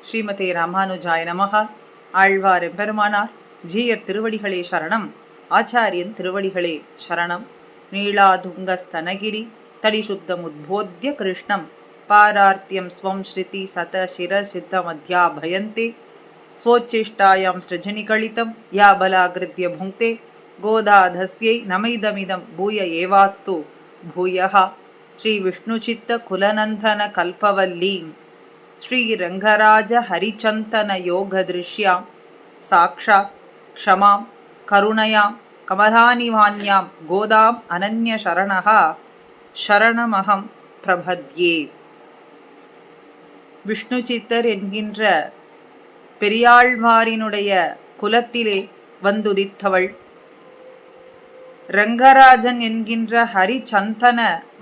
ஸ்ரீமதே ராமானுஜாய நமஹ. ஆழ்வார் எம்பெருமானார் ஜீயர் திருவடிகளே சரணம். ஆச்சாரியன் திருவடிகளே சரணம். நீளாதுங்கஸ்தனகிரி தடிசுத்தமுத்போத்ய கிருஷ்ணம் பாரார்த்தியம் ஸ்வம் ஸ்ருதி சத சிர சித்த மத்யா பயந்தே சோச்சிஷ்டாயாம் ஸ்ருஜனிகலிதம் யா பலாகிருத்ய புங்க்தே கோதாதஸ்யை நமைதமிதம் பூய ஏவாஸ்து பூயः. ஸ்ரீ விஷ்ணுசித்த குலநந்தன கல்பவல்லீம் ஸ்ரீ ரங்கராஜ ஹரிச்சந்தன யோக திருஷ்யாம் சாக்ஷாத் க்ஷமாம் கருணயாம் கமலானிவான்யாம் கோதாம் அனன்ய சரணஹ சரணமகம் பிரபத்யே. விஷ்ணுசித்தர் என்கின்ற பெரியாழ்வாரினுடைய குலத்திலே வந்துதித்தவள், ரங்கராஜன் என்கின்ற ஹரிச்சந்தன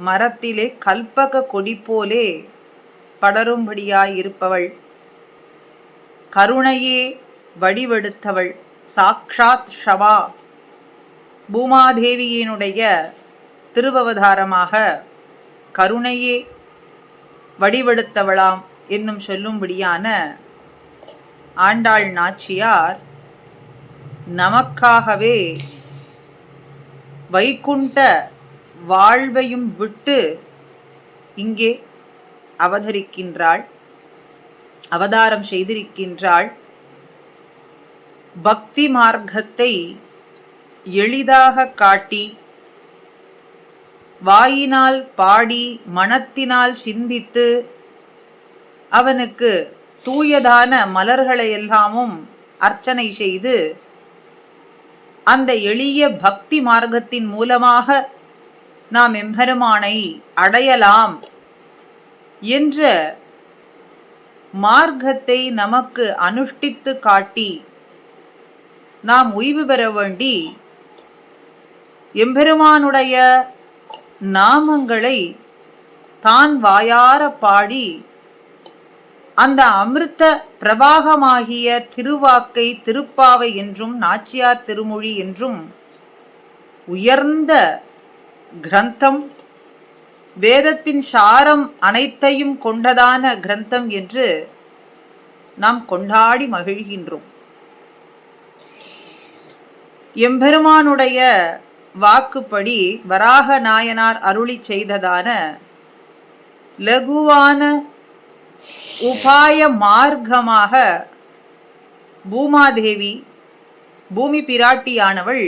மரத்திலே கல்பக கொடி போலே படரும்படியாயிருப்பவள், கருணையே வடிவெடுத்தவள், சாக்ஷாத் ஷமா பூமாதேவியினுடைய திருவவதாரமாக கருணையே வடிவெடுத்தவளாம் என்னும் சொல்லும்படியான ஆண்டாள் நாச்சியார் நமக்காகவே வைகுண்ட வாழ்வையும் விட்டு இங்கே அவதரிக்கின்றாள், அவதாரம் செய்திருக்கின்றாள். பக்தி மார்க்கத்தை எளிதாக காட்டி, வாயினால் பாடி மனத்தினால் சிந்தித்து அவனுக்கு தூயதான மலர்களை எல்லாமும் அர்ச்சனை செய்து அந்த எளிய பக்தி மார்க்கத்தின் மூலமாக நாம் எம்பெருமானை அடையலாம் என்ற மார்க்கத்தை நமக்கு அனுஷ்டித்து காட்டி நாம் ஓய்வு பெற வேண்டி எம்பெருமானுடைய நாமங்களை தான் வாயார பாடி அந்த அமிர்த பிரபாகமாகிய திருவாக்கை திருப்பாவை என்றும் நாச்சியார் திருமொழி என்றும் உயர்ந்த கிரந்தம், வேதத்தின் சாரம் அனைத்தையும் கொண்டதான கிரந்தம் என்று நாம் கொண்டாடி மகிழ்கின்றோம். எம்பெருமானுடைய வாக்குப்படி வராக நாயனார் அருளி செய்ததான லகுவான உபாய மார்க்கமாக பூமாதேவி பூமி பிராட்டியானவள்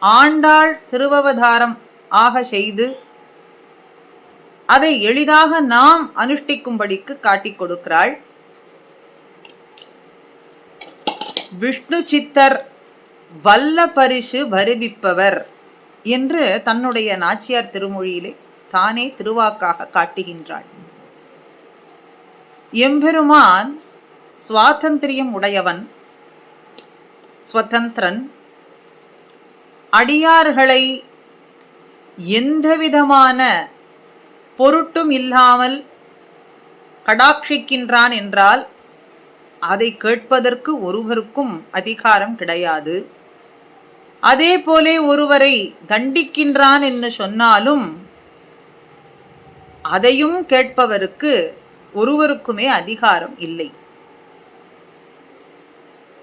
ஆண்டாள் திருவவதாரம் ஆக செய்து அதை எளிதாக நாம் அனுஷ்டிக்கும்படிக்கு காட்டிக் கொடுக்கிறாள். விஷ்ணு சித்தர் வல்ல பரிசு வருவிப்பவர் என்று தன்னுடைய நாச்சியார் திருமொழியிலே தானே திருவாக்காக காட்டுகின்றாள். எம்பெருமான் சுவாதந்திரியம் உடையவன், ஸ்வதந்திரன். அடியார்களை எந்தவிதமான பொருட்டும் இல்லாமல் கடாட்சிக்கின்றான் என்றால் அதை கேட்பதற்கு ஒருவருக்கும் அதிகாரம் கிடையாது. அதே போலே ஒருவரை தண்டிக்கின்றான் என்று சொன்னாலும் அதையும் கேட்பவருக்கு ஒருவருக்குமே அதிகாரம் இல்லை.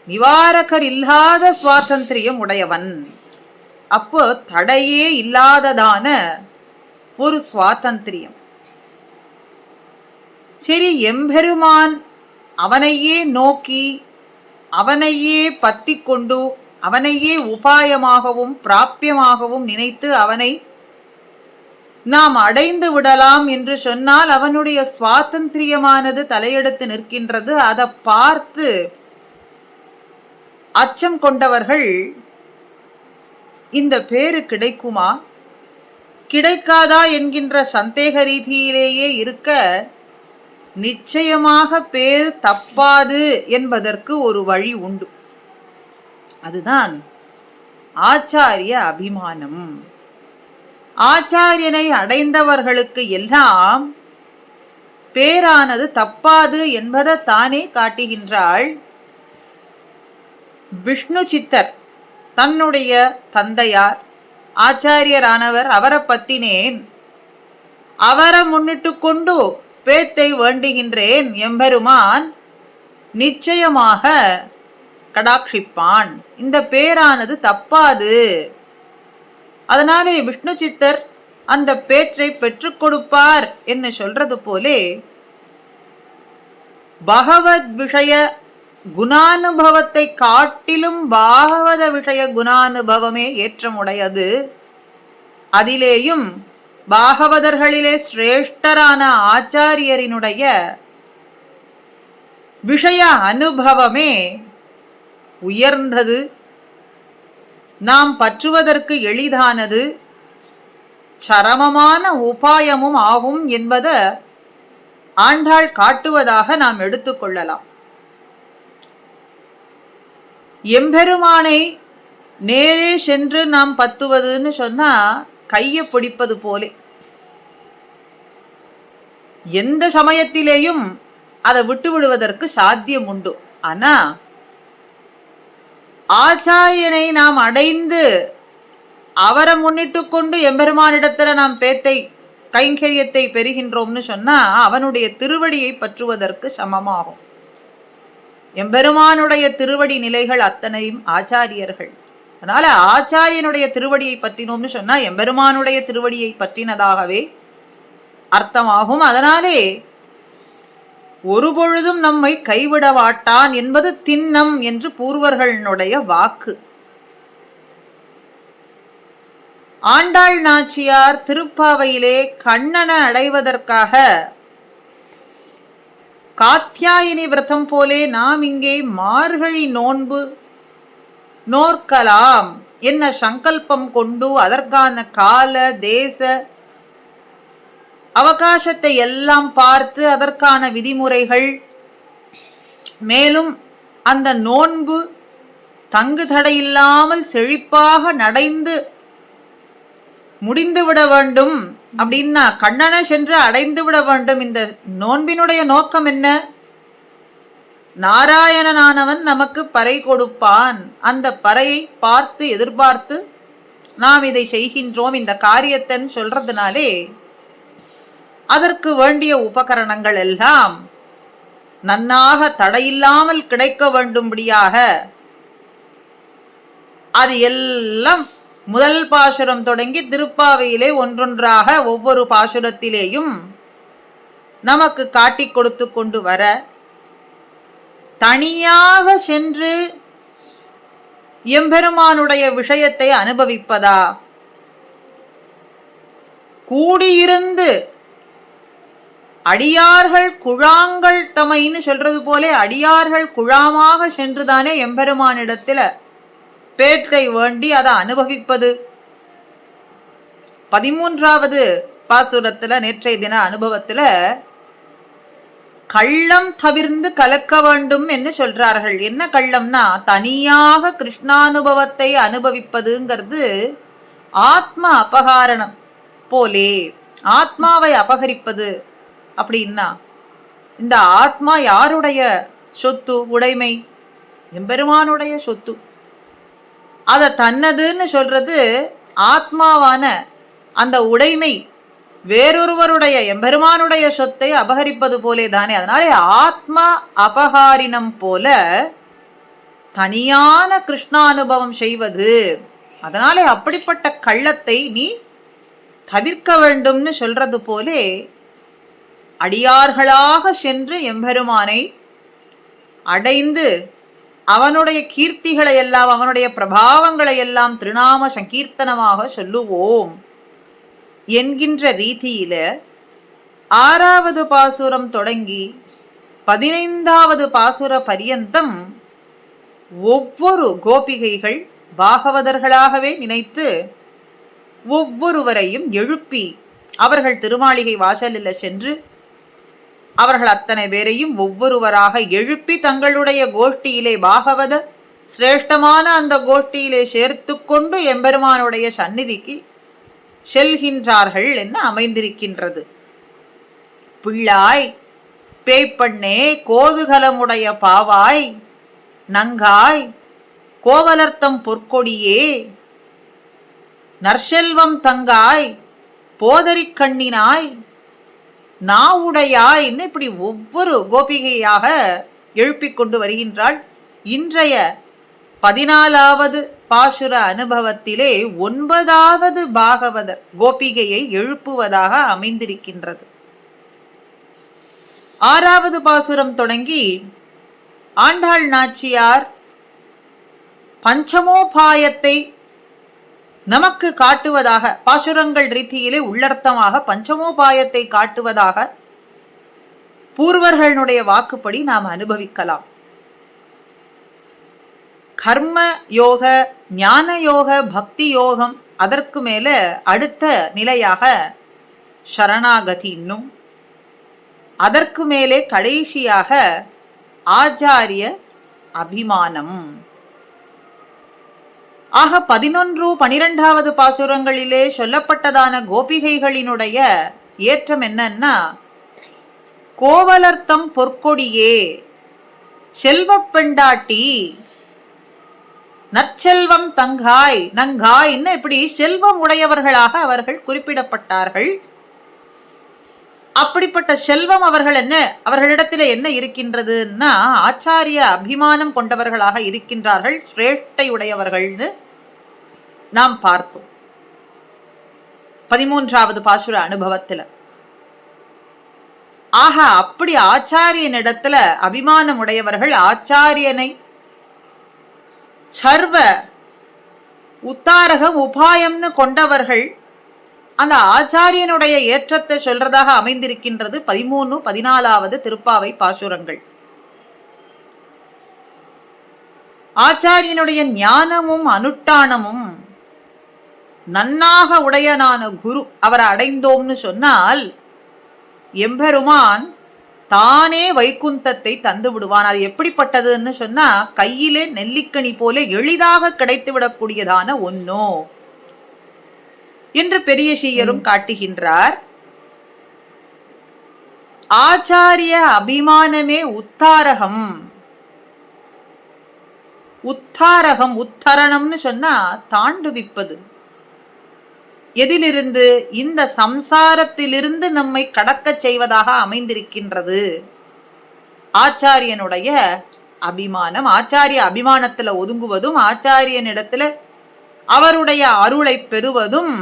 நிவாரகர் இல்லாத சுவாதந்திரியம் உடையவன். அப்போ தடையே இல்லாததான ஒரு சுவாதந்திரியம். சரி, எம்பெருமான் அவனையே நோக்கி அவனையே பத்தி கொண்டு அவனையே உபாயமாகவும் பிராபியமாகவும் நினைத்து அவனை நாம் அடைந்து விடலாம் என்று சொன்னால் அவனுடைய சுவாதந்திரியமானது தலையெடுத்து நிற்கின்றது. அதை பார்த்து அச்சம் கொண்டவர்கள் இந்த பேரு கிடைக்குமா கிடைக்காதா என்கின்ற சந்தேக ரீதியிலேயே இருக்க, நிச்சயமாக பேர் தப்பாது என்பதற்கு ஒரு வழி உண்டு. அதுதான் ஆச்சாரிய அபிமானம். ஆச்சாரியனை அடைந்தவர்களுக்கு எல்லாம் பேரானது தப்பாது என்பதை தானே காட்டுகின்றாள். விஷ்ணு சித்தர் தன்னுடைய தந்தையார் ஆச்சாரியரானவர், அவரை பத்தினேன் அவரை முன்னிட்டு கொண்டு பேத்தை வேண்டுகின்றேன், எம்பெருமான் நிச்சயமாக கடாட்சிப்பான், இந்த பேரானது தப்பாது. அதனாலே விஷ்ணு சித்தர் அந்த பேற்றை பெற்றுக் கொடுப்பார் என்று சொல்றது போலே பகவத் விஷய குணானுபவத்தை காட்டிலும் பாகவத விஷய குணானுபவமே ஏற்றமுடையது. அதிலேயும் பாகவதர்களிலே சிரேஷ்டரான ஆச்சாரியரினுடைய விஷய அனுபவமே உயர்ந்தது, நாம் பற்றுவதற்கு எளிதானது, சரமமான உபாயமும் ஆகும் என்பதை ஆண்டாள் காட்டுவதாக நாம் எடுத்துக்கொள்ளலாம். எம்பெருமானை நேரே சென்று நாம் பத்துவதுன்னு சொன்னா கையை பிடிப்பது போலே. எந்த சமயத்திலேயும் அதை விட்டு விடுவதற்கு சாத்தியம் உண்டு. ஆனா ஆச்சாரியனை நாம் அடைந்து அவரை முன்னிட்டு கொண்டு எம்பெருமானிடத்துல நாம் பேத்தை கைங்கரியத்தை பெறுகின்றோம்னு சொன்னா அவனுடைய திருவடியை பற்றுவதற்கு சமமாகும். எம்பெருமானுடைய திருவடி நிலைகள் அத்தனையும் ஆச்சாரியர்கள். அதனால ஆச்சாரியனுடைய திருவடியை பற்றினோம்னு சொன்னா எம்பெருமானுடைய திருவடியை பற்றினதாகவே அர்த்தமாகும். அதனாலே ஒரு பொழுதும் நம்மை கைவிட மாட்டான் என்பது திண்ணம் என்று பூர்வர்களுடைய வாக்கு. ஆண்டாள் நாச்சியார் திருப்பாவையிலே கண்ணனை அடைவதற்காக காத்யாயினி விரதம் போலே நாம் இங்கே மார்கழி நோன்பு நோர்க்கலாம் என்ன சங்கல்பம் கொண்டு அதற்கான கால தேச அவகாசத்தை எல்லாம் பார்த்து அதற்கான விதிமுறைகள், மேலும் அந்த நோன்பு தங்கு தடையில்லாமல் செழிப்பாக நடைந்து முடிந்துவிட வேண்டும் அப்படின்னா கண்ணனை சென்று அடைந்து விட வேண்டும். இந்த நோன்பினுடைய நோக்கம் என்ன? நாராயணனானவன் நமக்கு பறை கொடுப்பான், அந்த பறையை பார்த்து எதிர்பார்த்து நாம் இதை செய்கின்றோம் இந்த காரியத்தன் சொல்றதுனாலே அதற்கு வேண்டிய உபகரணங்கள் எல்லாம் நன்னாக தடையில்லாமல் கிடைக்க வேண்டும்படியாக அது எல்லாம் முதல் பாசுரம் தொடங்கி திருப்பாவையிலே ஒன்றொன்றாக ஒவ்வொரு பாசுரத்திலேயும் நமக்கு காட்டிக் கொடுத்து கொண்டு வர, தனியாக சென்று எம்பெருமானுடைய விஷயத்தை அனுபவிப்பதா, கூடியிருந்து அடியார்கள் குழாங்கள் தமைன்னு சொல்றது போலே அடியார்கள் குழாமாக சென்றுதானே எம்பெருமானிடத்துல பேட்டை வேண்டி அதை அனுபவிப்பது. 13வது பாசுரத்துல நேற்றைய தின அனுபவத்துல கள்ளம் தவிர்ந்து கலக்க வேண்டும் என்று சொல்றார்கள். என்ன கள்ளம்னா தனியாக கிருஷ்ணானுபவத்தை அனுபவிப்பதுங்கிறது ஆத்ம அபகாரணம் போலே, ஆத்மாவை அபகரிப்பது. அப்படின்னா இந்த ஆத்மா யாருடைய சொத்து, உடைமை? எம்பெருமானுடைய சொத்து. அத தன்னதுன்னு சொல்றது ஆத்மாவான அந்த உடைமை வேறொருவருடைய எம்பெருமானுடைய சொத்தை அபகரிப்பது போலே தானே. அதனாலே ஆத்மா அபகாரினம் போல தனியான கிருஷ்ணானுபவம் செய்வது. அதனாலே அப்படிப்பட்ட கள்ளத்தை நீ தவிர்க்க வேண்டும்னு சொல்றது போலே அடியார்களாக சென்று எம்பெருமானை அடைந்து அவனுடைய கீர்த்திகளை எல்லாம் அவனுடைய பிரபாவங்களை எல்லாம் திருநாம சங்கீர்த்தனமாக சொல்லுவோம் என்கின்ற ரீதியில 6வது பாசுரம் தொடங்கி 15வது பாசுர பரியந்தம் ஒவ்வொரு கோபிகைகள் பாகவதர்களாகவே நினைத்து ஒவ்வொருவரையும் எழுப்பி அவர்கள் திருமாளிகை வாசலில் சென்று அவர்கள் அத்தனை பேரையும் ஒவ்வொருவராக எழுப்பி தங்களுடைய கோஷ்டியிலே பாகவத சிரேஷ்டமான அந்த கோஷ்டியிலே சேர்த்து கொண்டு எம்பெருமானுடைய சந்நிதிக்கு செல்கின்றார்கள் என்ன அமைந்திருக்கின்றது. பிள்ளாய், பேய்ப்பண்ணே, கோதுகலமுடைய பாவாய், நங்காய், கோவலர்த்தம் பொற்கொடியே, நற்செல்வம் தங்காய், போதரிக் கண்ணினாய், நாவுடையாய்ன்னு இப்படி ஒவ்வொரு கோபிகையாக எழுப்பிக் கொண்டு வருகின்றாள். இன்றைய 14வது பாசுர அனுபவத்திலே 9வது பாகவதர் கோபிகையை எழுப்புவதாக அமைந்திருக்கின்றது. 6வது பாசுரம் தொடங்கி ஆண்டாள் நாச்சியார் பஞ்சமோபாயத்தை நமக்கு காட்டுவதாக, பாசுரங்கள் ரீதியிலே உள்ளர்த்தமாக பஞ்சமோபாயத்தை காட்டுவதாக பூர்வர்களுடைய வாக்குப்படி நாம் அனுபவிக்கலாம். கர்ம யோக, ஞான யோக, பக்தி யோகம், அதற்கு மேல அடுத்த நிலையாக சரணாகதி, இன்னும் அதற்கு மேலே கடைசியாக ஆச்சாரிய அபிமானம். ஆக 11, 12வது பாசுரங்களிலே சொல்லப்பட்டதான கோபிகைகளினுடைய ஏற்றம் என்னன்னா, கோவலர்த்தம் பொற்கொடியே, செல்வ பெண்டாட்டி, நற்செல்வம் தங்காய் நங்காய், இப்படி செல்வம் உடையவர்களாக அவர்கள் குறிப்பிடப்பட்டார்கள். அப்படிப்பட்ட செல்வம் அவர்களிடத்தில் என்ன இருக்கின்றதுன்னா, ஆச்சாரிய அபிமானம் கொண்டவர்களாக இருக்கின்றார்கள், சிரேஷ்டை உடையவர்கள்னு நாம் பார்த்தோம் 13வது பாசுர அனுபவத்தில். ஆக அப்படி ஆச்சாரியனிடத்துல அபிமானம் உடையவர்கள், ஆச்சாரியனை சர்வ உத்தாரகம் உபாயம்னு கொண்டவர்கள், அந்த ஆச்சாரியனுடைய ஏற்றத்தை சொல்றதாக அமைந்திருக்கின்றது 13, 14வது திருப்பாவை பாசுரங்கள். ஆச்சாரியனுடைய ஞானமும் அனுஷ்டானமும் நன்னாக உடையனான குரு அவரை அடைந்தோம்னு சொன்னால் எம்பெருமான் தானே வைகுந்தத்தை தந்து விடுவான். அது எப்படிப்பட்டதுன்னு சொன்னா, கையிலே நெல்லிக்கனி போல எளிதாக கிடைத்து விடக்கூடியதான ஒன்னோ என்று பெரிய சீயரும் காட்டுகின்றார். ஆச்சாரிய அபிமானமே உத்தாரகம். உத்தாரகம், உத்தரணம்னு சொன்னா தாண்டுவிப்பது. எதிலிருந்து? இந்த சம்சாரத்திலிருந்து நம்மை கடக்க செய்வதாக அமைந்திருக்கின்றது ஆச்சாரியனுடைய அபிமானம். ஆச்சாரிய அபிமானத்துல ஒதுங்குவதும், ஆச்சாரியனிடத்துல அவருடைய அருளை பெறுவதும்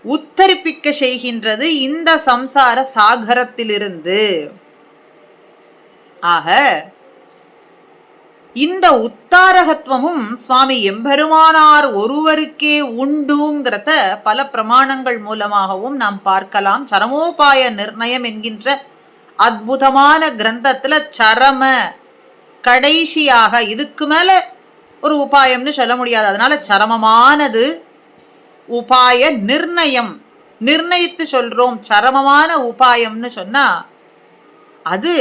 உத்தரிப்பிக்க செய்கின்றது இந்த சம்சார சாகரத்திலிருந்து. ஆக இந்த உத்தாரகத்துவமும் சுவாமி எம்பெருமானார் ஒருவருக்கே உண்டுங்கிறத பல பிரமாணங்கள் மூலமாகவும் நாம் பார்க்கலாம். சரமோபாய நிர்ணயம் என்கின்ற அற்புதமான கிரந்தத்துல சரம கடைசியாக, இதுக்கு மேல ஒரு உபாயம்னு சொல்ல முடியாது, அதனால சரமமானது உபாய நிர்ணயம், நிர்ணயித்து சொல்றோம். சரமமான உபாயம்னு சொன்னா அது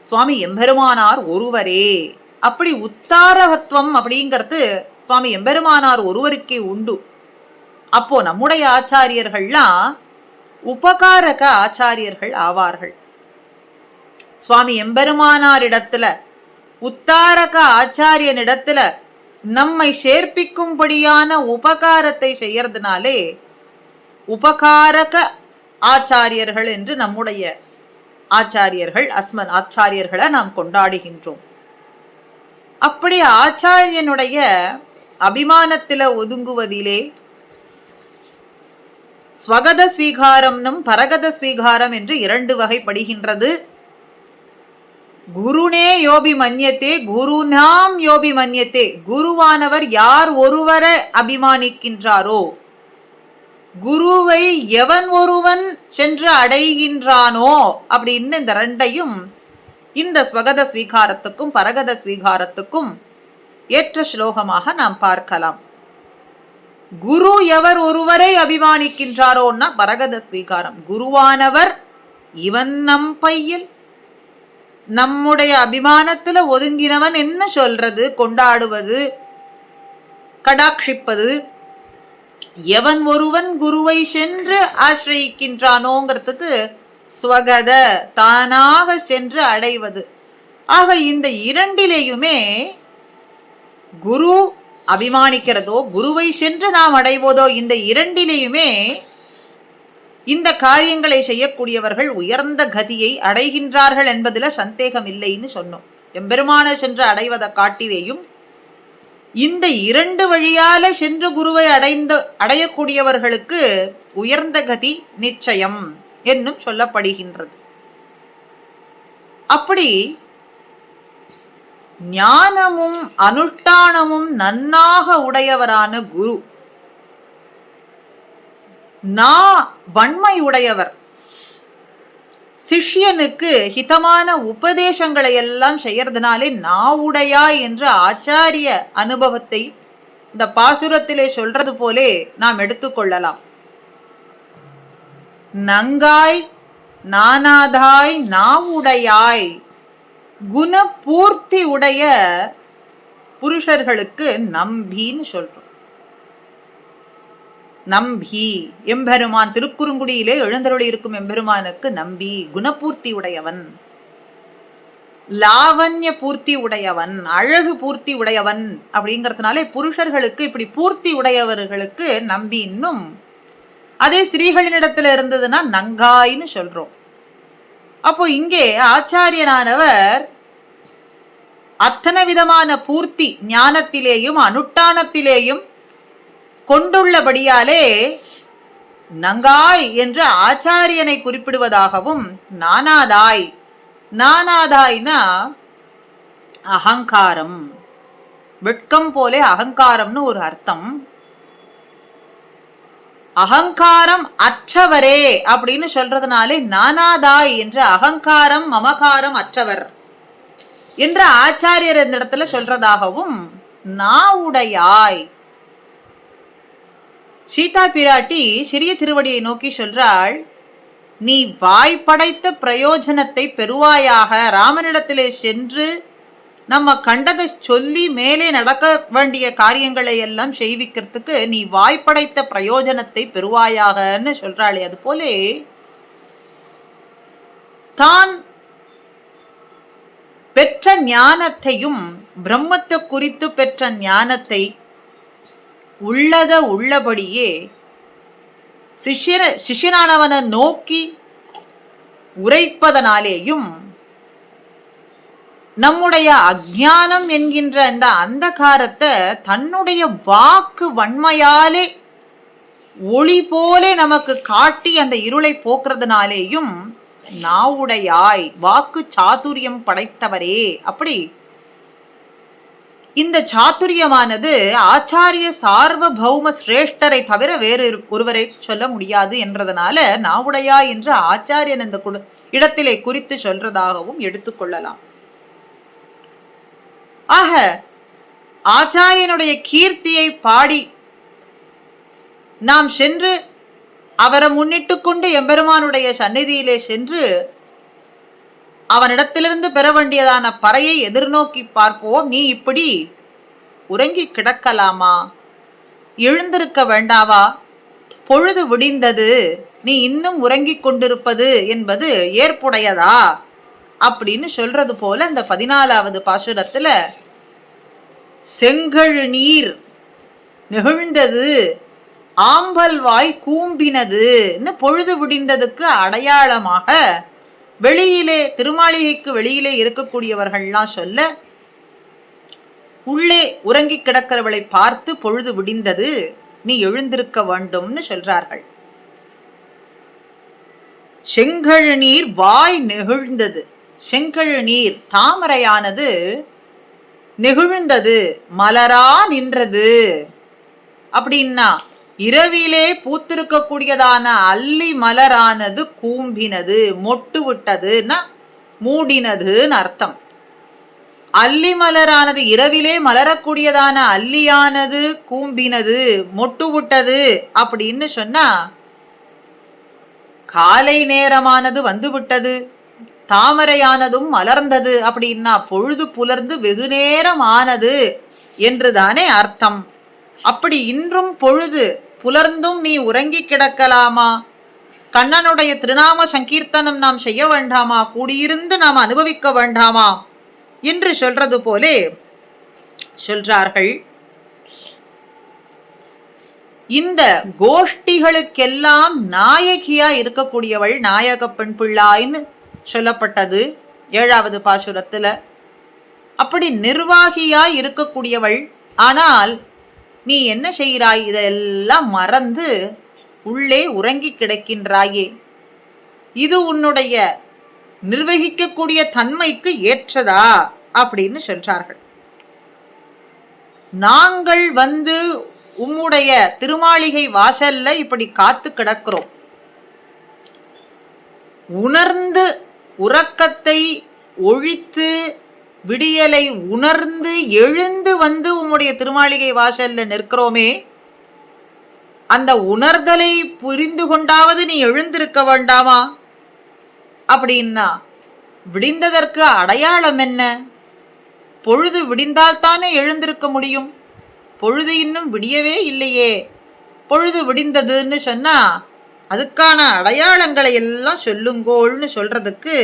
சுவாமி எம்பெருமானார் ஒருவரே. அப்படி உத்தாரகத்துவம் அப்படிங்கிறது சுவாமி எம்பெருமானார் ஒருவருக்கே உண்டு. அப்போ நம்முடைய ஆச்சாரியர்கள்லாம் உபகாரக ஆச்சாரியர்கள் ஆவார்கள். சுவாமி எம்பெருமானாரிடத்துல, உத்தாரக ஆச்சாரியனிடத்துல நம்மை சேர்ப்பிக்கும்படியான உபகாரத்தை செய்யறதுனாலே உபகாரக ஆச்சாரியர்கள் என்று நம்முடைய ஆச்சாரியர்கள், அஸ்மன் ஆச்சாரியர்களை நாம் கொண்டாடுகின்றோம். அப்படி ஆச்சாரியனுடைய அபிமானத்தில ஒதுங்குவதிலே ஸ்வகத ஸ்வீகாரம்னும் பரகத ஸ்வீகாரம் என்று 2 வகைப்படுகின்றது. குருனே யோபி மன்யத்தே, குருநாம் யோபி மன்யத்தே. குருவானவர் யார் ஒருவரை அபிமானிக்கின்றாரோ, குருவை எவன் ஒருவன் சென்று அடைகின்றானோ அப்படின்னு இந்த 2ஐயும் இந்த ஸ்வகத ஸ்வீகாரத்துக்கும் பரகத ஸ்வீகாரத்துக்கும் ஏற்ற ஸ்லோகமாக நாம் பார்க்கலாம். குரு எவர் ஒருவரை அபிமானிக்கின்றாரோன்னா பரகத ஸ்வீகாரம். குருவானவர் இவன் நம் பையில், நம்முடைய அபிமானத்துல ஒதுங்கினவன் என்ன சொல்றது, கொண்டாடுவது, கடாட்சிப்பது. எவன் ஒருவன் குருவை சென்று ஆசிரியிக்கின்றானோங்கிறதுக்கு ஸ்வகத, தானாக சென்று அடைவது. ஆக இந்த 2லேயுமே குரு அபிமானிக்கிறதோ குருவை சென்று நாம் அடைவதோ, இந்த 2லேயுமே இந்த காரியங்களை செய்யக்கூடியவர்கள் உயர்ந்த கதியை அடைகின்றார்கள் என்பதுல சந்தேகம் இல்லைன்னு சொன்னோம். எம்பெருமான சென்று அடைவதை காட்டிலேயும் இந்த 2 வழியால சென்று குருவை அடையக்கூடியவர்களுக்கு உயர்ந்த கதி நிச்சயம் என்னும் சொல்லப்படுகின்றது. அப்படி ஞானமும் அனுஷ்டானமும் நன்னாக உடையவரான குரு, வன்மை உடையவர், சிஷ்யனுக்கு ஹிதமான உபதேசங்களை எல்லாம் செய்யறதுனாலே நாவுடையாய் என்ற ஆச்சாரிய அனுபவத்தை இந்த பாசுரத்திலே சொல்றது போலே நாம் எடுத்துக்கொள்ளலாம். நங்காய் நானாதாய் நாவுடையாய் குணபூர்த்தி உடைய புருஷர்களுக்கு நம்பின்னு சொல்றோம். நம்பி எம்பெருமான் திருக்குறுங்குடியிலே எழுந்தருளி இருக்கும் எம்பெருமானுக்கு நம்பி குணபூர்த்தி உடையவன், லாவண்ய பூர்த்தி உடையவன், அழகு பூர்த்தி உடையவன் அப்படிங்கறதுனாலே புருஷர்களுக்கு இப்படி பூர்த்தி உடையவர்களுக்கு நம்பி. இன்னும் அதே ஸ்திரீகளினிடத்துல இருந்ததுன்னா நங்காயின்னு சொல்றோம். அப்போ இங்கே ஆச்சாரியனானவர் அத்தனை விதமான பூர்த்தி ஞானத்திலேயும் அனுஷ்டானத்திலேயும் கொண்டுள்ளபடியாலே நங்காய் என்று ஆச்சாரியனை குறிப்பிடுவதாகவும், நானாதாய், நானாதாய்னா அகங்காரம், வெட்கம் போலே அகங்காரம்னு ஒரு அர்த்தம். அகங்காரம் அற்றவரே அப்படின்னு சொல்றதுனாலே நானாதாய் என்ற அகங்காரம் மமகாரம் அற்றவர் என்ற ஆச்சாரியர் இந்த இடத்துல சொல்றதாகவும், நாவுடையாய், சீதா பிராட்டி சிறிய திருவடியை நோக்கி சொல்றாள், நீ வாய் படைத்த பிரயோஜனத்தை பெறுவாயாக. ராமனிடத்திலே சென்று நம்ம கண்டதை சொல்லி மேலே நடக்க வேண்டிய காரியங்களை எல்லாம் செய்விக்கிறதுக்கு நீ வாய் படைத்த பிரயோஜனத்தை பெறுவாயாகன்னு சொல்றாளே. அது போலே தான் பெற்ற ஞானத்தையும் பிரம்மத்தை குறித்து பெற்ற ஞானத்தை உள்ளத உள்ளபடியே சிஷ்யனானவனை நோக்கி உரைப்பதனாலேயும் நம்முடைய அஜ்ஞானம் என்கின்ற அந்த அந்தகாரத்தை தன்னுடைய வாக்கு வன்மையாலே ஒளி போலே நமக்கு காட்டி அந்த இருளை போக்குறதுனாலேயும் நாவுடையாய், வாக்கு சாதுரியம் படைத்தவரே. அப்படி இந்த சாதுரியமானது ஆச்சாரிய சார்வபௌம சிரேஷ்டரை தவிர வேறு ஒருவரை சொல்ல முடியாது என்றதனால நாவுடையாய் என்று ஆச்சாரியன் இந்த இடத்திலே குறித்து சொல்றதாகவும் எடுத்துக்கொள்ளலாம். ஆக ஆச்சாரியனுடைய கீர்த்தியை பாடி நாம் சென்று அவரை முன்னிட்டு கொண்டு எம்பெருமானுடைய சந்நிதியிலே சென்று அவனிடத்திலிருந்து பெற வேண்டியதான பறையை எதிர்நோக்கி பார்ப்போம். நீ இப்படி உறங்கி கிடக்கலாமா? எழுந்திருக்க வேண்டாவா? பொழுது விடிந்தது, நீ இன்னும் உறங்கிக் கொண்டிருப்பது என்பது ஏற்புடையதா அப்படின்னு சொல்றது போல இந்த 14வது பாசுரத்துல செங்கழு நீர் நெகிழ்ந்தது, ஆம்பல் வாய் கூம்பினது பொழுது விடிந்ததுக்கு அடையாளமாக வெளியிலே திருமாளிகைக்கு வெளியிலே இருக்கக்கூடியவர்கள்லாம் சொல்ல, உள்ளே உறங்கி கிடக்கிறவளை பார்த்து பொழுது விடிந்தது, நீ எழுந்திருக்க வேண்டும்னு சொல்றார்கள். செங்கழு நீர் வாய் நெகிழ்ந்தது. செங்கழு நீர் தாமரையானது நெகிழ்ந்தது, மலரா நின்றது. அப்படின்னா இரவிலே பூத்திருக்கக்கூடியதான அல்லி மலரானது கூம்பினது, மொட்டு விட்டதுன்னா மூடினதுன்னு அர்த்தம். அல்லி மலரானது இரவிலே மலரக்கூடியதான அல்லியானது கூம்பினது, மொட்டு விட்டது அப்படின்னு சொன்னா காலை நேரமானது வந்து விட்டது, தாமரையானதும் மலர்ந்தது அப்படின்னா பொழுது புலர்ந்து வெகு நேரம் ஆனது என்றுதானே அர்த்தம். அப்படி இன்றும் பொழுது புலர்ந்தும் நீ உறங்கி கிடக்கலாமா? கண்ணனுடைய திருநாம சங்கீர்த்தனம் நாம் செய்ய வேண்டாமா? கூடியிருந்து நாம் அனுபவிக்க வேண்டாமா என்று சொல்றது போலே சொல்றார்கள். இந்த கோஷ்டிகளுக்கெல்லாம் நாயகியா இருக்கக்கூடியவள் நாயக பெண் பிள்ளாய்ன்னு சொல்லப்பட்டது 7வது பாசுரத்துல. அப்படி நிர்வாகியா இருக்கக்கூடியவள். ஆனால் நீ என்ன செய்கிறாய்? இதெல்லாம் மறந்து உள்ளே உறங்கி கிடக்கின்றாயே. இது உன்னுடைய நிர்வகிக்கக்கூடிய தன்மைக்கு ஏற்றதா அப்படின்னு சொல்றார்கள். நாங்கள் வந்து உம்முடைய திருமாளிகை வாசல்ல இப்படி காத்து கிடக்கிறோம். உணர்ந்து உறக்கத்தை ஒழித்து விடியலை உணர்ந்து எழுந்து வந்து உம்முடைய திருமாளிகை வாசல்ல நிற்கிறோமே, அந்த உணர்தலை புரிந்து கொண்டாவது நீ எழுந்திருக்க வேண்டாமா? அப்படின்னா விடிந்ததற்கு அடையாளம் என்ன? பொழுது விடிந்தால்தானே எழுந்திருக்க முடியும். பொழுது இன்னும் விடியவே இல்லையே. பொழுது விடிந்ததுன்னு சொன்னா அதுக்கான அடையாளங்களை எல்லாம் சொல்லுங்கோள்னு சொல்றதுக்கு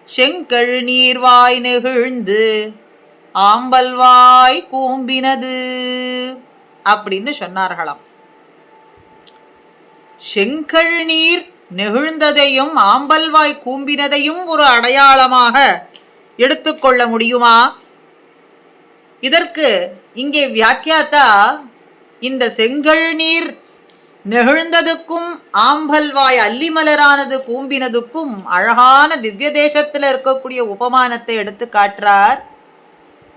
செங்கழு நீர்வாய் நெகிழ்ந்து ஆம்பல்வாய் கூம்பினது அப்படின்னு சொன்னார்களாம். செங்கழு நீர் நெகிழ்ந்ததையும் ஆம்பல்வாய் கூம்பினதையும் ஒரு அடையாளமாக எடுத்துக்கொள்ள முடியுமா? இதற்கு இங்கே வியாக்கியாத்தா இந்த செங்கழ் நீர் நெகிழ்ந்ததுக்கும் ஆம்பல்வாய் அல்லிமலரானது கூம்பினதுக்கும் அழகான திவ்ய தேசத்துல இருக்கக்கூடிய உபமானத்தை எடுத்து காட்டுறார்.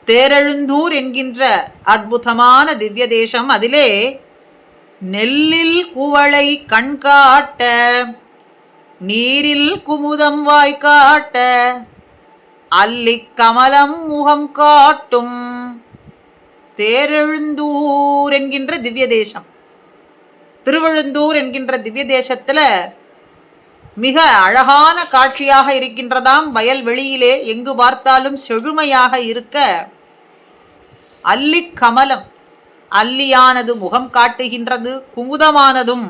தேரெழுந்தூர் என்கின்ற அற்புதமான திவ்ய தேசம். அதிலே நெல்லில் குவளை கண் காட்ட, நீரில் குமுதம் வாய் காட்ட, அல்லி கமலம் முகம் காட்டும் தேரெழுந்தூர் என்கின்ற திவ்ய தேசம். திருவெழுந்தூர் என்கின்ற திவ்ய தேசத்துல மிக அழகான காட்சியாக இருக்கின்றதாம். வயல்வெளியிலே எங்கு பார்த்தாலும் செழுமையாக இருக்க அல்லி கமலம், அல்லியானது முகம் காட்டுகின்றது, குமுதமானதும்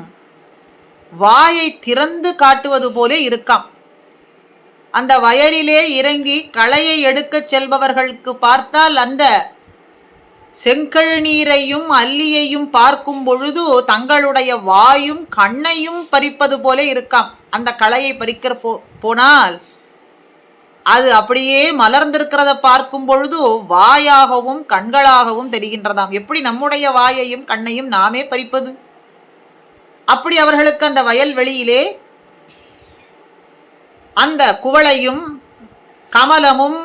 வாயை திறந்து காட்டுவது போல இருக்காம். அந்த வயலிலே இறங்கி களையை எடுக்க செல்பவர்களுக்கு பார்த்தால் அந்த செங்கழ் நீரையும் அல்லியையும் பார்க்கும் பொழுது தங்களுடைய வாயும் கண்ணையும் பறிப்பது போல இருக்காம். அந்த களையை பறிக்கிற போனால் அது அப்படியே மலர்ந்திருக்கிறத பார்க்கும் பொழுது வாயாகவும் கண்களாகவும் தெரிகின்றதாம். எப்படி நம்முடைய வாயையும் கண்ணையும் நாமே பறிப்பது? அப்படி அவர்களுக்கு அந்த வயல்வெளியிலே அந்த குவளையும் கமலமும்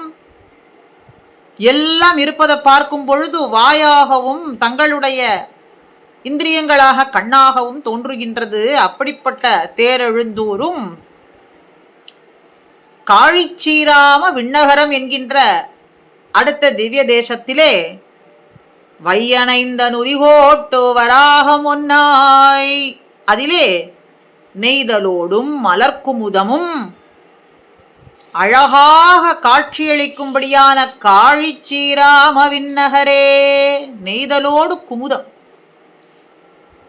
எல்லாம் இருப்பதை பார்க்கும் பொழுது வாயாகவும் தங்களுடைய இந்திரியங்களாக கண்ணாகவும் தோன்றுகின்றது. அப்படிப்பட்ட தேரெழுந்தூரும் காழிச்சீராம விண்ணகரம் என்கின்ற அடுத்த திவ்ய தேசத்திலே வையனைந்த நுதிகோட்டு வராகம் ஒன்னாய், அதிலே நெய்தலோடும் மலர்க்குமுதமும் அழகாக காட்சியளிக்கும்படியான காழிச்சீராம விண்ணகரே, நெய்தலோடு குமுதம்.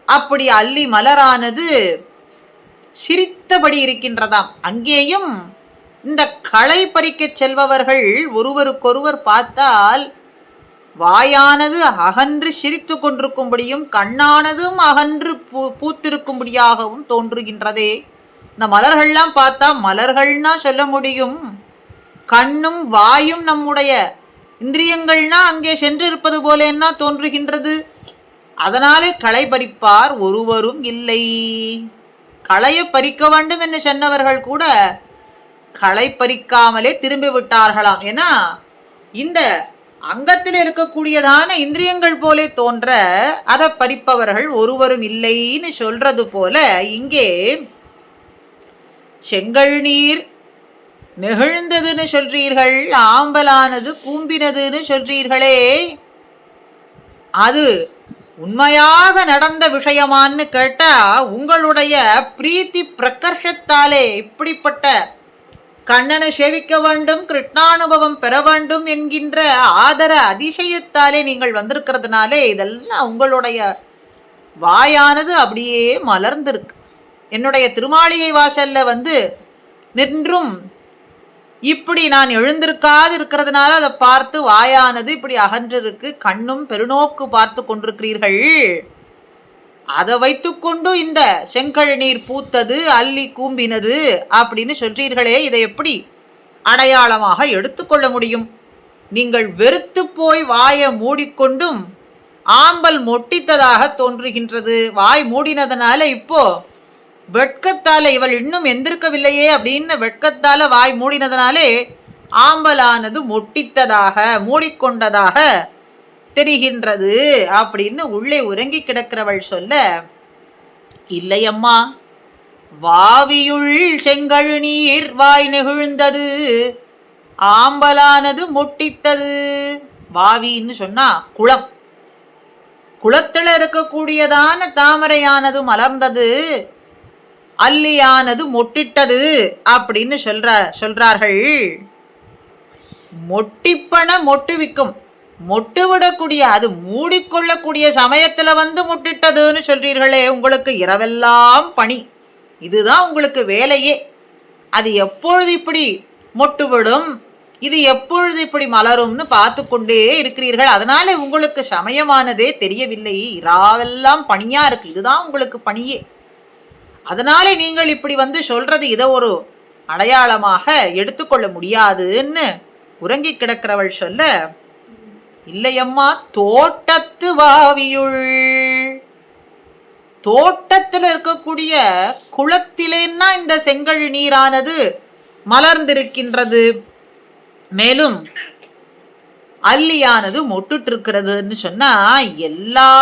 அப்படி அல்லி மலரானது சிரித்தபடி இருக்கின்றதாம். அங்கேயும் இந்த களை பறிக்க செல்பவர்கள் ஒருவருக்கொருவர் பார்த்தால் வாயானது அகன்று சிரித்து கொண்டிருக்கும்படியும் கண்ணானதும் அகன்று பூத்திருக்கும்படியாகவும் தோன்றுகின்றதே. இந்த மலர்கள்லாம் பார்த்தா மலர்கள்னா சொல்ல முடியும், கண்ணும் வாயும் நம்முடைய இந்திரியங்கள்னா அங்கே சென்றிருப்பது போல என்ன தோன்றுகின்றது. அதனாலே களை பறிப்பார் ஒருவரும் இல்லை. களையை பறிக்க வேண்டும் என்று சொன்னவர்கள் கூட களை பறிக்காமலே திரும்பி விட்டார்களாம். ஏன்னா இந்த அங்கத்தில் இருக்கக்கூடியதான இந்திரியங்கள் போலே தோன்ற அதை பறிப்பவர்கள் ஒருவரும் இல்லைன்னு சொல்றது போல இங்கே செங்கழ் நீர் நெகிழ்ந்ததுன்னு சொல்றீர்கள், ஆம்பலானது கூம்பினதுன்னு சொல்றீர்களே, அது உண்மையாக நடந்த விஷயமான்னு கேட்டா உங்களுடைய பிரீத்தி பிரகர்ஷத்தாலே இப்படிப்பட்ட கண்ணனை சேவிக்க வேண்டும், கிருஷ்ணானுபவம் பெற வேண்டும் என்கின்ற ஆதர அதிசயத்தாலே நீங்கள் வந்திருக்கிறதுனாலே இதெல்லாம் உங்களுடைய வாயானது அப்படியே மலர்ந்திருக்கு. என்னுடைய திருமாளிகை வாசல்ல வந்து நின்றும் இப்படி நான் எழுந்திருக்காது இருக்கிறதுனால அதை பார்த்து வாயானது இப்படி அகன்றிருக்கு, கண்ணும் பெருநோக்கு பார்த்து கொண்டிருக்கிறீர்கள். அதை வைத்துக்கொண்டு இந்த செங்கழு நீர் பூத்தது, அல்லி கூம்பினது அப்படின்னு சொல்றீர்களே, இதை எப்படி அடையாளமாக எடுத்துக்கொள்ள முடியும்? நீங்கள் வெறுத்து போய் வாயை மூடிக்கொண்டும் ஆம்பல் மொட்டித்ததாக தோன்றுகின்றது. வாய் மூடினதுனால இப்போ வெட்கத்தால இவள் இன்னும் எந்திருக்கவில்லையே அப்படின்னு வெட்கத்தால வாய் மூடினதுனாலே ஆம்பலானது மொட்டித்ததாக மூடிக்கொண்டதாக தெரிகின்றது அப்படின்னு உள்ளே உறங்கி கிடக்கிறவள் சொல்ல, இல்லையம்மா, வாவியுள் செங்கழு நீர் வாய் நெகிழ்ந்தது, ஆம்பலானது மொட்டித்தது. வாவின்னு சொன்னா குளம். குளத்துல இருக்கக்கூடியதான தாமரையானது மலர்ந்தது, அல்லியானது மொட்டிட்டது அப்படின்னு சொல்றார்கள். மொட்டிப்பன மொட்டுவிக்கும், மொட்டு விடக்கூடிய, அது மூடிக்கொள்ளக்கூடிய சமயத்துல வந்து மொட்டிட்டதுன்னு சொல்றீர்களே, உங்களுக்கு இரவெல்லாம் பணி, இதுதான் உங்களுக்கு வேலையே. அது எப்பொழுது இப்படி மொட்டு விடும், இது எப்பொழுது இப்படி மலரும்னு பார்த்து கொண்டே இருக்கிறீர்கள். அதனால உங்களுக்கு சமயமானதே தெரியவில்லை. இரவெல்லாம் பணியா இருக்கு, இதுதான் உங்களுக்கு பணியே. அதனாலே நீங்கள் இப்படி வந்து சொல்றது இதை ஒரு அடையாளமாக எடுத்துக்கொள்ள முடியாதுன்னு உறங்கி கிடக்கிறவள் சொல்ல, இல்லையம்மா, தோட்டத்து வாவியுள், தோட்டத்தில் இருக்கக்கூடிய குளத்திலேன்னா இந்த செங்கழு நீரானது மலர்ந்திருக்கின்றது, மேலும் அல்லியானது மொட்டுட்டு இருக்கிறதுன்னு சொன்னா, எல்லா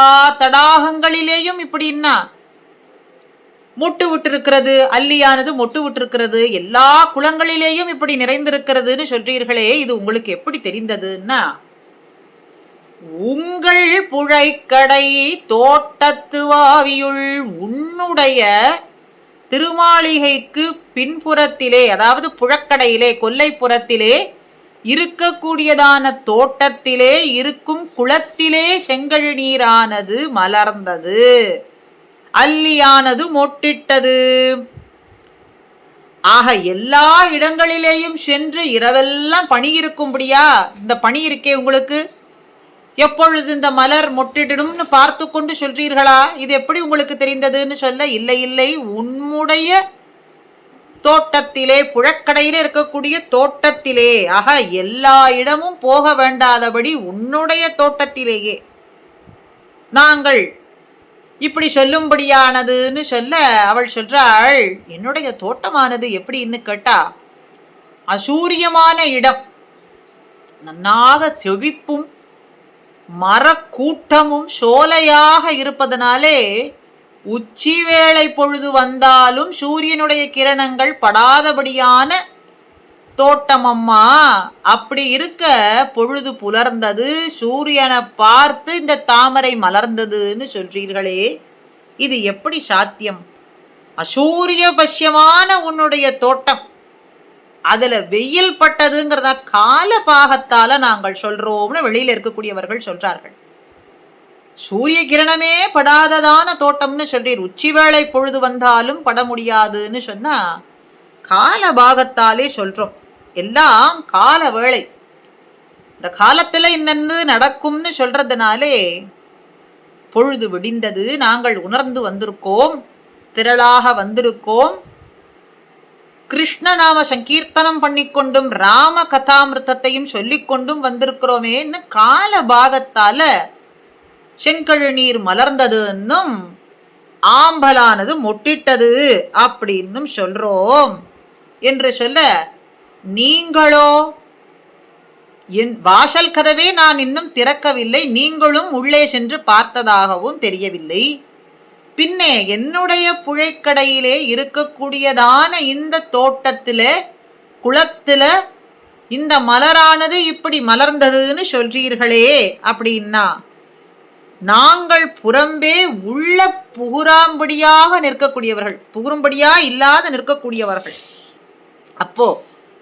தடாகங்களிலேயும் இப்படின்னா மொட்டு விட்டு இருக்கிறது, அல்லியானது மொட்டு விட்டு இருக்கிறது, எல்லா குளங்களிலேயும் இப்படி நிறைந்திருக்கிறதுன்னு சொல்றீர்களே, இது உங்களுக்கு எப்படி தெரிந்ததுன்னா, உங்கள் புழைக்கடை தோட்டத்து வாவியுள், உன்னுடைய திருமாளிகைக்கு பின்புறத்திலே, அதாவது புழக்கடையிலே, கொல்லைப்புறத்திலே இருக்கக்கூடியதான தோட்டத்திலே இருக்கும் குளத்திலே செங்கழு நீரானது மலர்ந்தது, அல்லியானது மொட்டிட்டது. ஆக எல்லா இடங்களிலேயும் சென்று இரவெல்லாம் பணி இருக்கும்படியா இந்த பணி இருக்கே உங்களுக்கு, எப்பொழுது இந்த மலர் மொட்டிடும்னு பார்த்து கொண்டு சொல்றீர்களா? இது எப்படி உங்களுக்கு தெரிந்ததுன்னு சொல்ல, இல்லை இல்லை, உன்னுடைய தோட்டத்திலே, புழக்கடையிலே இருக்கக்கூடிய தோட்டத்திலே, ஆக எல்லா இடமும் போக வேண்டாதபடி உன்னுடைய தோட்டத்திலேயே நாங்கள் இப்படி சொல்லும்படியானதுன்னு சொல்ல, அவள் சொல்றாள், என்னுடைய தோட்டமானது எப்படின்னு கேட்டா, அசூரியமான இடம், நன்னாக செழிப்பும் மரக்கூட்டமும் சோலையாக இருப்பதனாலே உச்சி வேளை பொழுது வந்தாலும் சூரியனுடைய கிரணங்கள் படாதபடியான தோட்டம் அம்மா. அப்படி இருக்க பொழுது புலர்ந்தது, சூரியனை பார்த்து இந்த தாமரை மலர்ந்ததுன்னு சொல்றீர்களே, இது எப்படி சாத்தியம்? அசூரிய பஷ்யமான உன்னுடைய தோட்டம், அதுல வெயில் பட்டதுங்கிறத கால பாகத்தால நாங்கள் சொல்றோம்னு வெளியில இருக்கக்கூடியவர்கள் சொல்றார்கள். சூரிய கிரணமே படாததான தோட்டம்னு சொல்றீர், உச்சி வேளை பொழுது வந்தாலும் பட முடியாதுன்னு சொன்னா கால பாகத்தாலே சொல்றோம். எல்லாம் கால வேளை, இந்த காலத்துல இன்னென்னு நடக்கும்னு சொல்றதுனாலே பொழுது விடிந்தது, நாங்கள் உணர்ந்து வந்திருக்கோம், திரளாக வந்திருக்கோம், கிருஷ்ண நாம சங்கீர்த்தனம் பண்ணிக்கொண்டும் ராம கதாமிருத்தத்தையும் சொல்லிக்கொண்டும் வந்திருக்கிறோமேன்னு கால பாகத்தால செங்கழு நீர் மலர்ந்ததுன்னும் ஆம்பலானது மொட்டிட்டது அப்படின்னும் சொல்றோம் என்று சொல்ல, நீங்களோ, என் வாசல் கதவே நான் இன்னும் திறக்கவில்லை, நீங்களும் உள்ளே சென்று பார்த்ததாகவும் தெரியவில்லை, பின்னே என்னுடைய புழைக்கடையிலே இருக்கக்கூடியதான இந்த தோட்டத்துல குளத்துல இந்த மலரானது இப்படி மலர்ந்ததுன்னு சொல்றீர்களே, அப்படின்னா நாங்கள் புறம்பே உள்ள புகுராம்படியாக நிற்கக்கூடியவர்கள், புகுரும்படியா இல்லாத நிற்கக்கூடியவர்கள். அப்போ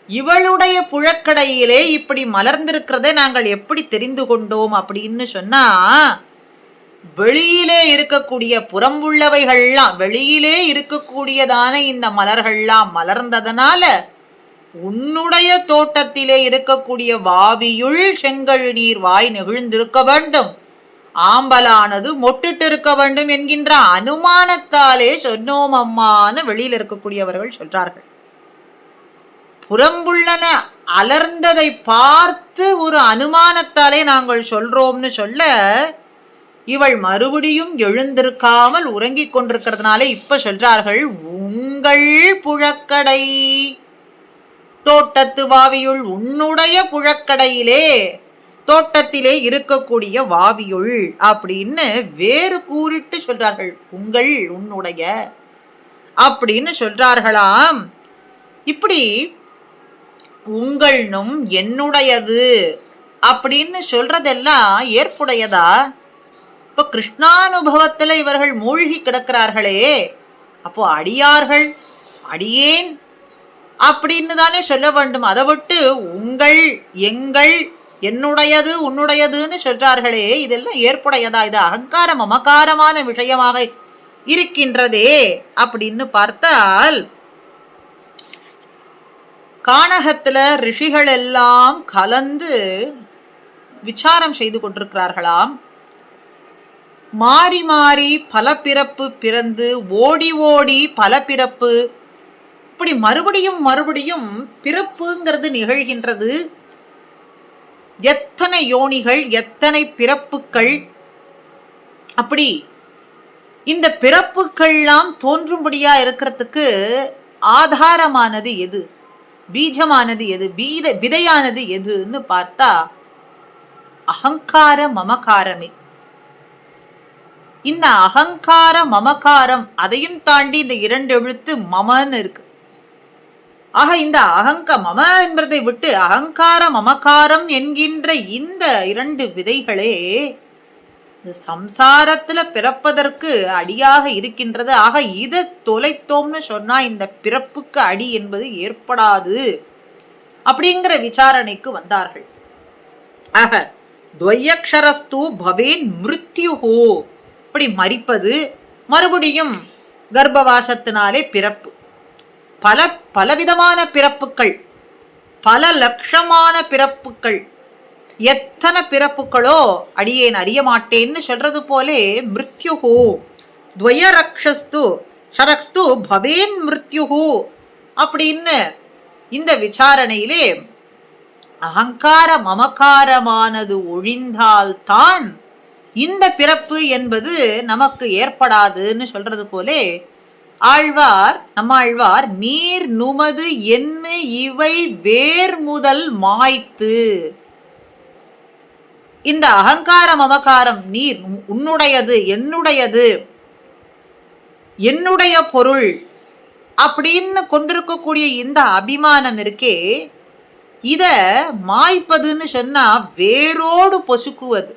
இவளுடைய புழக்கடையிலே இப்படி மலர்ந்திருக்கிறத நாங்கள் எப்படி தெரிந்து கொண்டோம் அப்படின்னு சொன்னா, வெளியிலே இருக்கக்கூடிய புறம்புள்ளவைகள்லாம், வெளியிலே இருக்கக்கூடியதான இந்த மலர்கள்லாம் மலர்ந்ததனால உன்னுடைய தோட்டத்திலே இருக்கக்கூடிய வாவியுள் செங்கழு நீர் வாய் நெகிழ்ந்திருக்க வேண்டும், ஆம்பலானது மொட்டிட்டு இருக்க வேண்டும் என்கின்ற அனுமானத்தாலே சொன்னோம் அம்மான்னு வெளியில் இருக்கக்கூடியவர்கள் சொல்றார்கள். புறம்புள்ளன அலர்ந்ததை பார்த்து ஒரு அனுமானத்தாலே நாங்கள் சொல்றோம்னு சொல்ல, இவள் மறுபடியும் எழுந்திருக்காமல் உறங்கிக் கொண்டிருக்கிறதுனாலே இப்ப சொல்றார்கள், உங்கள் புழக்கடை தோட்டத்து வாவியுள், உன்னுடைய புழக்கடையிலே தோட்டத்திலே இருக்கக்கூடிய வாவியுள் அப்படின்னு வேறு கூறிட்டு சொல்றார்கள். உங்கள், உன்னுடைய அப்படின்னு சொல்றார்களாம். இப்படி உங்கள்னும் என்னுடையது அப்படின்னு சொல்றதெல்லாம் ஏற்புடையதா? இப்ப கிருஷ்ணானுபவத்துல இவர்கள் மூழ்கி கிடக்கிறார்களே, அப்போ அடியார்கள் அடியேன் அப்படின்னு தானே சொல்ல வேண்டும். அதை விட்டு உங்கள், எங்கள், என்னுடையது, உன்னுடையதுன்னு சொல்றார்களே, இதெல்லாம் ஏற்புடையதா? இது அகங்கார மமகாரமான விஷயமாக இருக்கின்றதே அப்படின்னு பார்த்தால், கானகத்துல ரிஷிகள் எல்லாம் கலந்து விசாரம் செய்து கொண்டிருக்கிறார்களாம். மாறி மாறி பல பிறப்பு பிறந்து ஓடி ஓடி பல பிறப்பு, இப்படி மறுபடியும் மறுபடியும் பிறப்புங்கிறது நிகழ்கின்றது. எத்தனை யோனிகள், எத்தனை பிறப்புகள். அப்படி இந்த பிறப்புகள்லாம் தோன்றும்படியா இருக்கிறதுக்கு ஆதாரமானது எது, பீஜமானது எது, விதையானது எதுன்னு பார்த்தா அகங்கார மமகாரமே. இந்த அகங்கார மமகாரம், அதையும் தாண்டி இந்த 2 எழுத்து மமன்னு இருக்கு. ஆக இந்த மம என்பதை விட்டு அகங்கார மமகாரம் என்கின்ற இந்த 2 விதைகளே இந்த சம்சாரத்துல பிறப்பதற்கு அடியாக இருக்கின்றது. ஆக இதை தொலைத்தோம்னு சொன்னா இந்த பிறப்புக்கு அடி என்பது ஏற்படாது அப்படிங்கிற விசாரணைக்கு வந்தார்கள். ஆக துவயக்ஷரஸ்து பவேன் மிருத்யுஹு, இப்படி மரிப்பது, மறுபடியும் கர்ப்பவாசத்தினாலே பிறப்பு, பலவிதமான பிறப்புகள், பல லட்சமான பிறப்புகள், எத்தனை பிறப்புகளோ அடியேன் அறிய மாட்டேன்னு சொல்றது போலே மிருத்யுஹு துவயரக்ஷஸ்து ஷரக்ஸ்து பவேன் மிருத்யுஹு அப்படின்னு இந்த விசாரணையிலே அகங்கார மமகாரமானது ஒழிந்தால்தான் இந்த பிறப்பு என்பது நமக்கு ஏற்படாதுன்னு சொல்றது போலே ஆழ்வார், நம்மாழ்வார், நீர் நுமது என்ன இவை வேர் முதல் மாய்த்து, இந்த அகங்கார மமகாரம், நீர் உன்னுடையது, என்னுடையது, என்னுடைய பொருள் அப்படின்னு கொண்டிருக்கக்கூடிய இந்த அபிமானம் இருக்கே, இத மாய்ப்பதுன்னு சொன்னா வேரோடு பொசுக்குவது.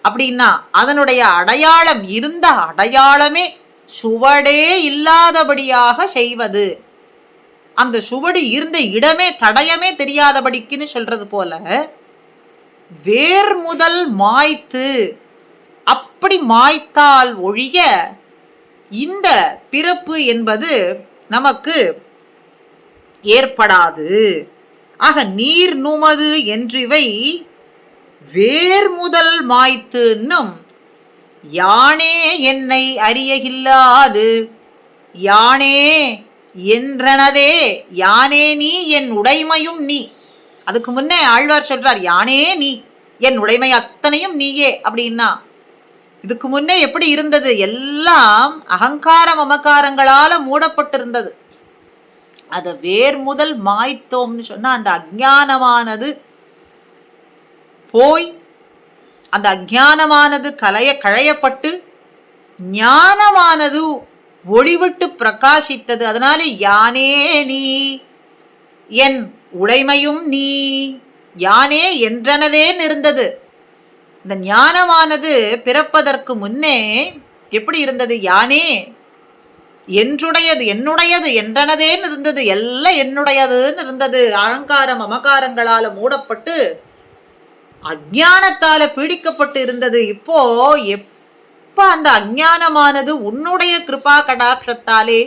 அப்படின்னா அதனுடைய அடையாளம், இருந்த அடையாளமே சுவடே இல்லாதபடியாக செய்வது. அந்த சுவடு இருந்த இடமே, தடயமே தெரியாதபடிக்குன்னு சொல்றது போல வேர் முதல் மாய்த்து, அப்படி மாய்த்தால் ஒழிய இந்த பிறப்பு என்பது நமக்கு ஏற்படாது. ஆக நீர் நுமது என்றிவை வேர் முதல் மாய்த்துன்னும், யானே என்னை அறியகில்லாது, யானே என்றனதே, யானே நீ என் உடைமையும் நீ. அதுக்கு முன்னே ஆழ்வார் சொல்றார், யானே நீ என் உடைமை அத்தனையும் நீயே அப்படின்னா, இதுக்கு முன்னே எப்படி இருந்தது? எல்லாம் அகங்கார மமகாரங்களால மூடப்பட்டிருந்தது. அத வேர் முதல் மாய்த்தோம்னு சொன்னா அந்த அஞ்ஞானமானது போய், அந்த அஞ்ஞானமானது களையப்பட்டு ஞானமானது ஒளிவிட்டு பிரகாசித்தது. அதனால யானே நீ என் உடைமையும் நீ, யானே என்றனதேன்னு இருந்தது. இந்த ஞானமானது பிறப்பதற்கு முன்னே எப்படி இருந்தது? யானே என்றுடையது, என்னுடையது, என்றனதேன்னு இருந்தது. எல்லாம் என்னுடையதுன்னு இருந்தது. அகங்கார மமகாரங்களால மூடப்பட்டு அஞ்ஞானத்தால பீடிக்கப்பட்டு இருந்தது. இப்போ எப்ப அந்த அஞ்ஞானமானது உன்னுடைய கிருபா கடாட்சத்தாலே,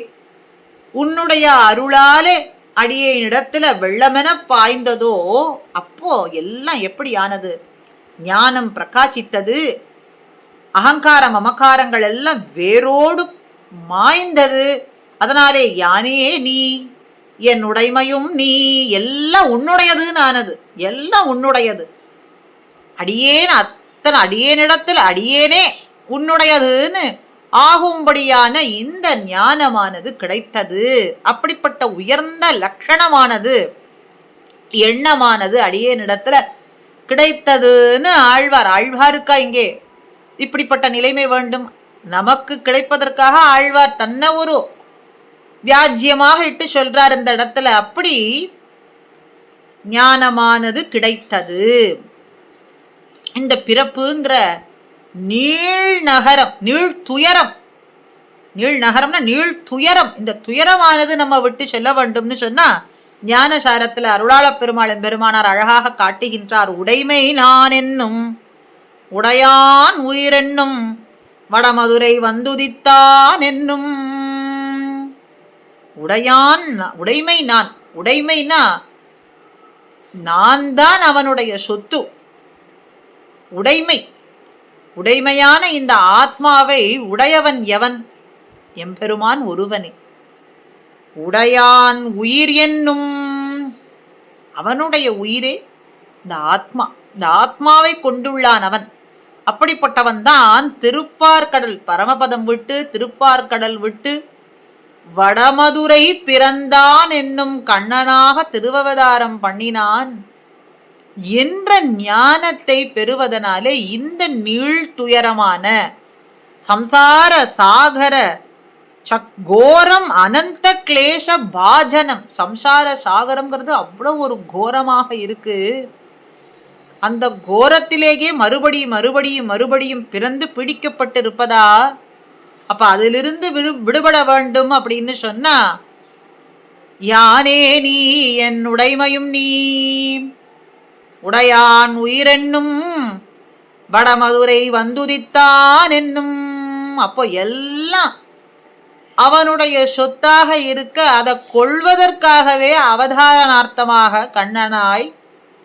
உன்னுடைய அருளாலே அடியேனிடத்துல வெள்ளமென பாய்ந்ததோ, அப்போ எல்லாம் எப்படி ஆனது? ஞானம் பிரகாசித்தது, அகங்கார மமக்காரங்கள் எல்லாம் வேரோடு மாய்ந்தது. அதனாலே யானே நீ, என் உடைமையும் நீ, எல்லாம் உன்னுடையதுன்னு ஆனது. எல்லாம் உன்னுடையது. அடியேன் அத்தனை அடியேனிடத்தில் அடியேனே உன்னுடையதுன்னு ஆகும்படியான இந்த ஞானமானது கிடைத்தது. அப்படிப்பட்ட உயர்ந்த லட்சணமானது, எண்ணமானது அடியேனிடத்துல கிடைத்ததுன்னு ஆழ்வார். ஆழ்வாருக்கா இங்கே இப்படிப்பட்ட நிலைமை வேண்டும்? நமக்கு கிடைப்பதற்காக ஆழ்வார் தன்னை ஒரு வியாஜ்யமாக இட்டு சொல்றார் இந்த இடத்துல. அப்படி ஞானமானது கிடைத்தது. இந்த பிறப்புங்கிற நீள் நகரம், நீள் துயரம், நீள் நகரம்னா நீள் துயரம், இந்த துயரமானது நம்ம விட்டு செல்ல வேண்டும்னு சொன்னா ஞானசாரத்துல அருளாள பெருமாள் பெருமானார் அழகாக காட்டுகின்றார். உடைமை நான் என்னும் உடையான் உயிரென்னும் வடமதுரை வந்துதித்தான் என்னும். உடையான், உடைமை நான், உடைமைனா நான் தான் அவனுடைய சொத்து. உடைமை, உடைமையான இந்த ஆத்மாவை உடையவன் எவன்? எம்பெருமான் ஒருவனே. உடையான் உயிர் என்னும், அவனுடைய உயிரே இந்த ஆத்மா. இந்த ஆத்மாவை கொண்டுள்ளான் அவன். அப்படிப்பட்டவன் தான் திருப்பார்கடல் பரமபதம் விட்டு திருப்பார்கடல் விட்டு வடமதுரை பிறந்தான் என்னும் கண்ணனாக திருவவதாரம் பண்ணினான் என்ற ஞானத்தை பெறுவதனாலே இந்த நீழ்துயரமான சம்சார சாகர கோரம் அனந்த கிளேஷ பாஜனம். சம்சார சாகரம்ங்கிறது அவ்வளவு ஒரு கோரமாக இருக்கு. அந்த கோரத்திலேயே மறுபடியும் மறுபடியும் மறுபடியும் பிறந்து பிடிக்கப்பட்டிருப்பதா? அப்ப அதிலிருந்து விடுபட வேண்டும் அப்படின்னு சொன்னா யானே நீ, என் உடைமையும் நீ, உடையான் உயிரென்னும் வடமதுரை வந்துதித்தான் என்னும். அப்போ எல்லாம் அவனுடைய சொத்தாக இருக்க அதை கொள்வதற்காகவே அவதாரணார்த்தமாக கண்ணனாய்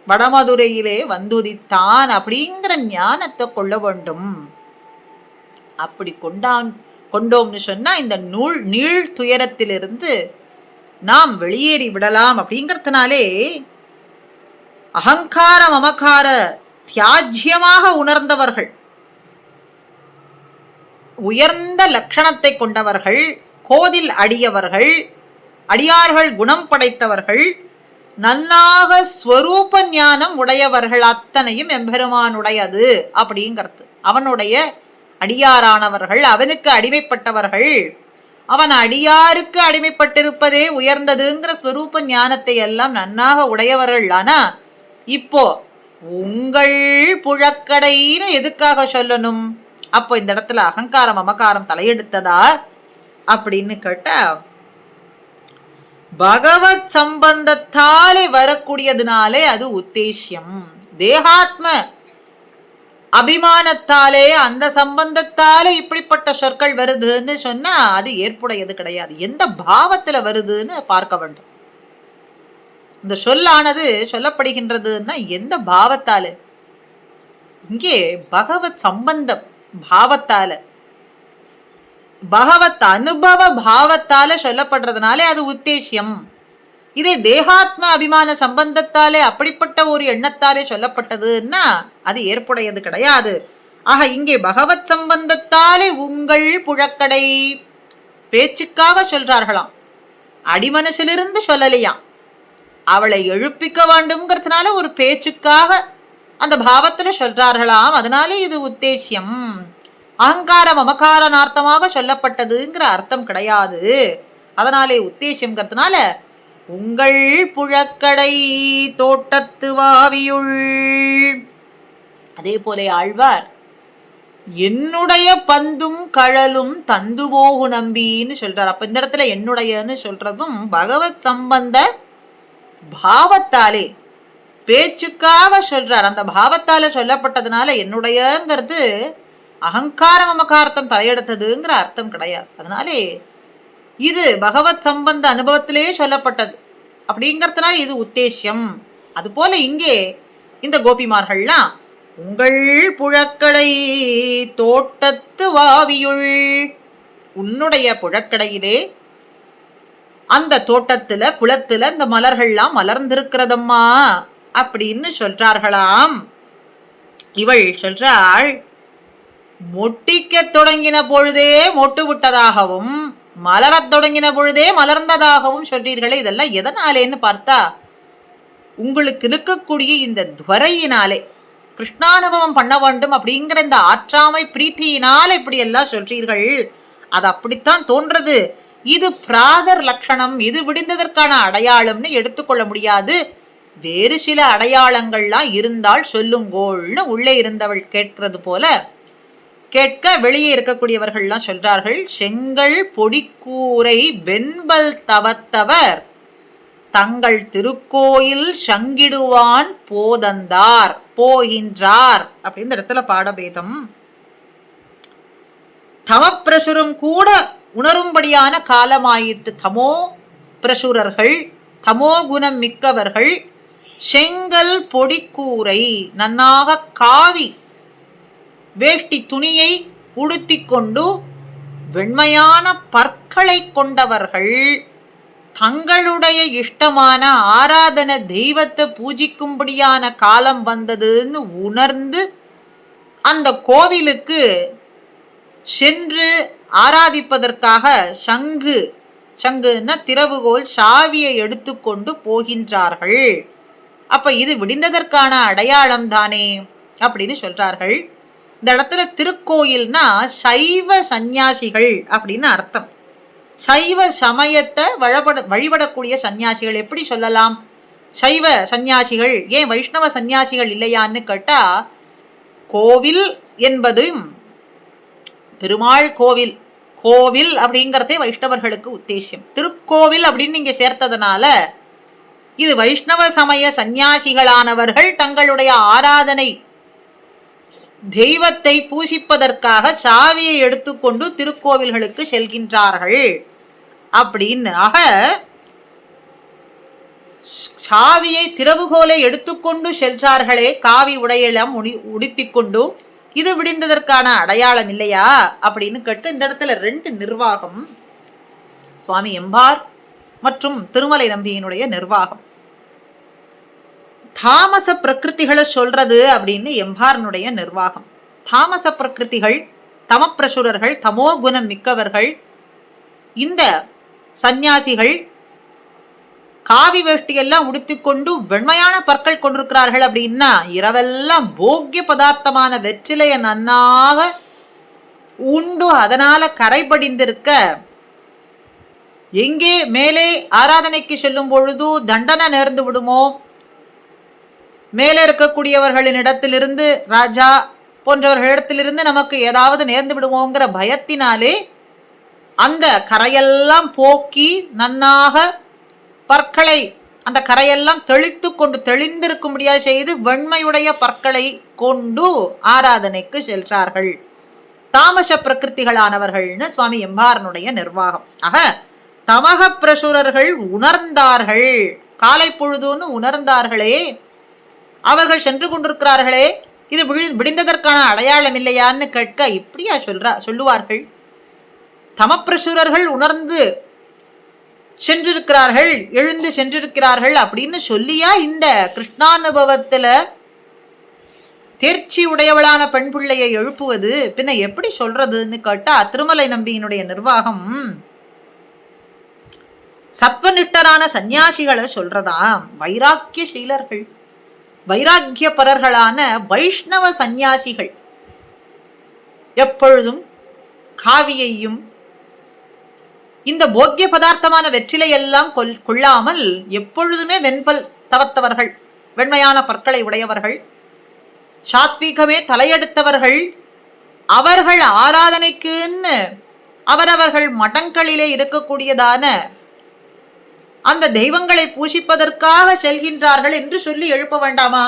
வடமதுரையிலே வந்துதித்தான் அப்படிங்கிற ஞானத்தை கொள்ள வேண்டும். அப்படி கொண்டோம்னு சொன்னா இந்த நீள் துயரத்திலிருந்து நாம் வெளியேறி விடலாம். அப்படிங்கிறதுனாலே அகங்கார மமக்கார தியாஜ்யமாக உணர்ந்தவர்கள், உயர்ந்த லட்சணத்தை கொண்டவர்கள், கோதில் அடியவர்கள், அடியார்கள் குணம் படைத்தவர்கள், நன்னாக ஸ்வரூப ஞானம் உடையவர்கள் அத்தனையும் எம்பெருமானுடையது அப்படிங்கிறது. அவனுடைய அடியாரானவர்கள், அவனுக்கு அடிமைப்பட்டவர்கள், அவன் அடியாருக்கு அடிமைப்பட்டிருப்பதே உயர்ந்ததுங்கிற ஸ்வரூப ஞானத்தை எல்லாம் நன்னாக உடையவர்கள். ஆனா இப்போ உங்கள் புழக்கடைன்னு எதுக்காக சொல்லணும்? அப்போ இந்த இடத்துல அகங்காரம் மமகாரம் தலையெடுத்ததா அப்படின்னு கேட்டா, பகவத் சம்பந்தத்தாலே வரக்கூடியதுனாலே அது உத்தேசியம். தேகாத்ம அபிமானத்தாலே அந்த சம்பந்தத்தாலே இப்படிப்பட்ட சொற்கள் வருதுன்னு சொன்னா அது ஏற்புடையது கிடையாது. எந்த பாவத்துல வருதுன்னு பார்க்க வேண்டும். இந்த சொல்லானது சொல்லப்படுகின்றதுன்னா எந்த பாவத்தால? இங்கே பகவத் சம்பந்தம் பாவத்தால, பகவத் அனுபவ பாவத்தால சொல்லப்படுறதுனாலே அது உத்தேசியம். இதே தேகாத்ம அபிமான சம்பந்தத்தாலே அப்படிப்பட்ட ஒரு எண்ணத்தாலே சொல்லப்பட்டதுன்னா அது ஏற்புடையது கிடையாது. ஆக இங்கே பகவத் சம்பந்தத்தாலே உங்கள் புழக்கடை பேச்சுக்காக சொல்றார்களாம், அடிமனசிலிருந்து சொல்லலையாம். அவளை எழுப்பிக்க வேண்டும்ங்கிறதுனால ஒரு பேச்சுக்காக அந்த பாவத்துல சொல்றார்களாம். அதனாலே இது உத்தேசியம். அகங்கார மமகாரனார்த்தமாக சொல்லப்பட்டதுங்கிற அர்த்தம் கிடையாது. அதனாலே உத்தேசியம்ங்கிறதுனால உங்கள் புழக்கடை தோட்டத்து வாவியுள். அதே போல ஆழ்வார் என்னுடைய பந்தும் கழலும் தந்து போகு நம்பின்னு சொல்றார். அப்ப இந்த இடத்துல என்னுடையன்னு சொல்றதும் பகவத் சம்பந்த பாவத்தாலே பேச்சுக்காக சொல்றார். அந்த பாவத்தால சொல்லப்பட்டதுனால என்னுடையங்கிறது அகங்கார மமகார்த்தம் தலையெடுத்ததுங்கிற அர்த்தம் கிடையாது. அதனாலே இது பகவத் சம்பந்த அனுபவத்திலே சொல்லப்பட்டது அப்படிங்கிறதுனால இது உத்தேசியம். அது போல இங்கே இந்த கோபிமார்கள்லாம் உங்கள் புழக்கடை தோட்டத்து வாவியுள், உன்னுடைய புழக்கடையிலே அந்த தோட்டத்துல குளத்துல இந்த மலர்கள்லாம் மலர்ந்திருக்கிறதம்மா அப்படின்னு சொல்றார்களாம். இவள் சொல்றாள், மொட்டிக்க தொடங்கின பொழுதே மொட்டு விட்டதாகவும் மலரத் தொடங்கின பொழுதே மலர்ந்ததாகவும் சொல்றீர்களே, இதெல்லாம் எதனாலேன்னு பார்த்தா உங்களுக்கு இருக்கக்கூடிய இந்த துவரையினாலே, கிருஷ்ணானுபவம் பண்ண வேண்டும் அப்படிங்கிற இந்த ஆற்றாமை பிரீத்தியினால இப்படி எல்லாம் சொல்றீர்கள். அது அப்படித்தான் தோன்றது. இது பிராதர் லட்சணம், இது விடிந்ததற்கான அடையாளம்னு எடுத்துக்கொள்ள முடியாது. வேறு சில அடையாளங்கள்லாம் இருந்தால் சொல்லுங்கோள்னு உள்ளே இருந்தவள் கேட்கிறது போல கேட்க, வெளியே இருக்கக்கூடியவர்கள்லாம் சொல்றார்கள், செங்கல் பொடிக்கூரை வெண்பல் தவத்தவர் தங்கள் திருக்கோயில் சங்கிடுவான் போதந்தார் போகின்றார் அப்படின்னு இடத்துல பாடபேதம். தமப்பிரசுரம் கூட உணரும்படியான காலமாயிற்று. தமோ பிரசுரர்கள், தமோ குணம் மிக்கவர்கள் செங்கல் பொடிக்கூரை நன்னாக காவி வேஷ்டி துணியை உடுத்திக் கொண்டு வெண்மையான பற்களை கொண்டவர்கள் தங்களுடைய இஷ்டமான ஆராதன தெய்வத்தை பூஜிக்கும்படியான காலம் வந்ததுன்னு உணர்ந்து அந்த கோவிலுக்கு சென்று ஆராதிப்பதற்காக சங்குன்னா திறவுகோல் சாவியை எடுத்துக்கொண்டு போகின்றார்கள். அப்ப இது விடிந்ததற்கான அடையாளம் தானே அப்படின்னு சொல்றார்கள். இந்த இடத்துல திருக்கோயில்னா சைவ சந்நியாசிகள் அப்படின்னு அர்த்தம். சைவ சமயத்தை வழிபடக்கூடிய சந்நியாசிகள் எப்படி சொல்லலாம்? சைவ சந்நியாசிகள், ஏன் வைஷ்ணவ சந்நியாசிகள் இல்லையான்னு கேட்டா, கோவில் என்பதும் பெருமாள் கோவில், கோவில் அப்படிங்கிறதே வைஷ்ணவர்களுக்கு உத்தேசியம். திருக்கோவில் அப்படின்னு நீங்க சேர்த்ததுனால இது வைஷ்ணவ சமய சந்நியாசிகளானவர்கள் தங்களுடைய ஆராதனை தெய்வத்தை பூசிப்பதற்காக சாவியை எடுத்துக்கொண்டு திருக்கோவில்களுக்கு செல்கின்றார்கள் அப்படின்னு. ஆக சாவியை திறவுகோலை எடுத்துக்கொண்டு செல்றார்களே, காவி உடையெல்லாம் உடுத்திக்கொண்டு, இது விடிந்ததற்கான அடையாளம் இல்லையா அப்படின்னு கேட்டு, இந்த இடத்துல ரெண்டு நிர்வாகம், சுவாமி எம்பார் மற்றும் திருமலை நம்பியினுடைய நிர்வாகம். தாமச பிரகிருதிகளை சொல்றது அப்படின்னு எம்பாரனுடைய நிர்வாகம். தாமச பிரகிருதிகள், தமப்பிரசுரர்கள், தமோ குணம் மிக்கவர்கள், இந்த சந்நியாசிகள் காவி வேஷ்டியெல்லாம் உடுத்திக்கொண்டு வெண்மையான பற்கள் கொண்டிருக்கிறார்கள் அப்படின்னா, இரவெல்லாம் போக்கிய பதார்த்தமான வெற்றிலைய நன்னாக உண்டு அதனால கரைபடிந்திருக்க, எங்கே மேலே ஆராதனைக்கு செல்லும் பொழுது தண்டனை நேர்ந்து விடுமோ, மேலே இருக்கக்கூடியவர்களின் இடத்திலிருந்து, ராஜா போன்றவர்களிடத்திலிருந்து நமக்கு ஏதாவது நேர்ந்து விடுவோங்கிற பயத்தினாலே அந்த கரையெல்லாம் போக்கி நன்னாக பற்களை அந்த கரையெல்லாம் தெளித்து கொண்டு தெளிந்திருக்கும்படியா செய்து வெண்மையுடைய பற்களை கொண்டு ஆராதனைக்கு செல்றார்கள். தாமச பிரகிருதிகளானவர்கள்னு சுவாமி எம்பாரனுடைய நிர்வாகம். ஆக தமக பிரசுரர்கள் உணர்ந்தார்கள், காலை பொழுதுன்னு உணர்ந்தார்களே, அவர்கள் சென்று கொண்டிருக்கிறார்களே, இது விடிந்ததற்கான அடையாளம் இல்லையான்னு கேட்க, இப்படியா சொல்லுவார்கள்? தமப்பிரசுரர்கள் உணர்ந்து சென்றிருக்கிறார்கள், எழுந்து சென்றிருக்கிறார்கள் அப்படின்னு சொல்லியா இந்த கிருஷ்ணானுபவத்துல தேர்ச்சி உடையவளான பெண் பிள்ளையை எழுப்புவது? பின்ன எப்படி சொல்றதுன்னு கேட்டா, திருமலை நம்பியினுடைய நிர்வாகம் சத்வநிட்டரான சந்நியாசிகளை சொல்றதாம். வைராக்கிய சீலர்கள், வைராக்கியபரர்களான வைஷ்ணவ சந்நியாசிகள் எப்பொழுதும் காவியையும் இந்த போக்கிய பதார்த்தமான வெற்றிலை எல்லாம் கொள்ளாமல் எப்பொழுதுமே வெண்பல் தவத்தவர்கள், வெண்மையான பற்களை உடையவர்கள், சாத்வீகமே தலையெடுத்தவர்கள், அவர்கள் ஆராதனைக்குன்னு அவரவர்கள் மடங்களிலே இருக்கக்கூடியதான அந்த தெய்வங்களை பூசிப்பதற்காக செல்கின்றார்கள் என்று சொல்லி எழுப்ப வேண்டாமா?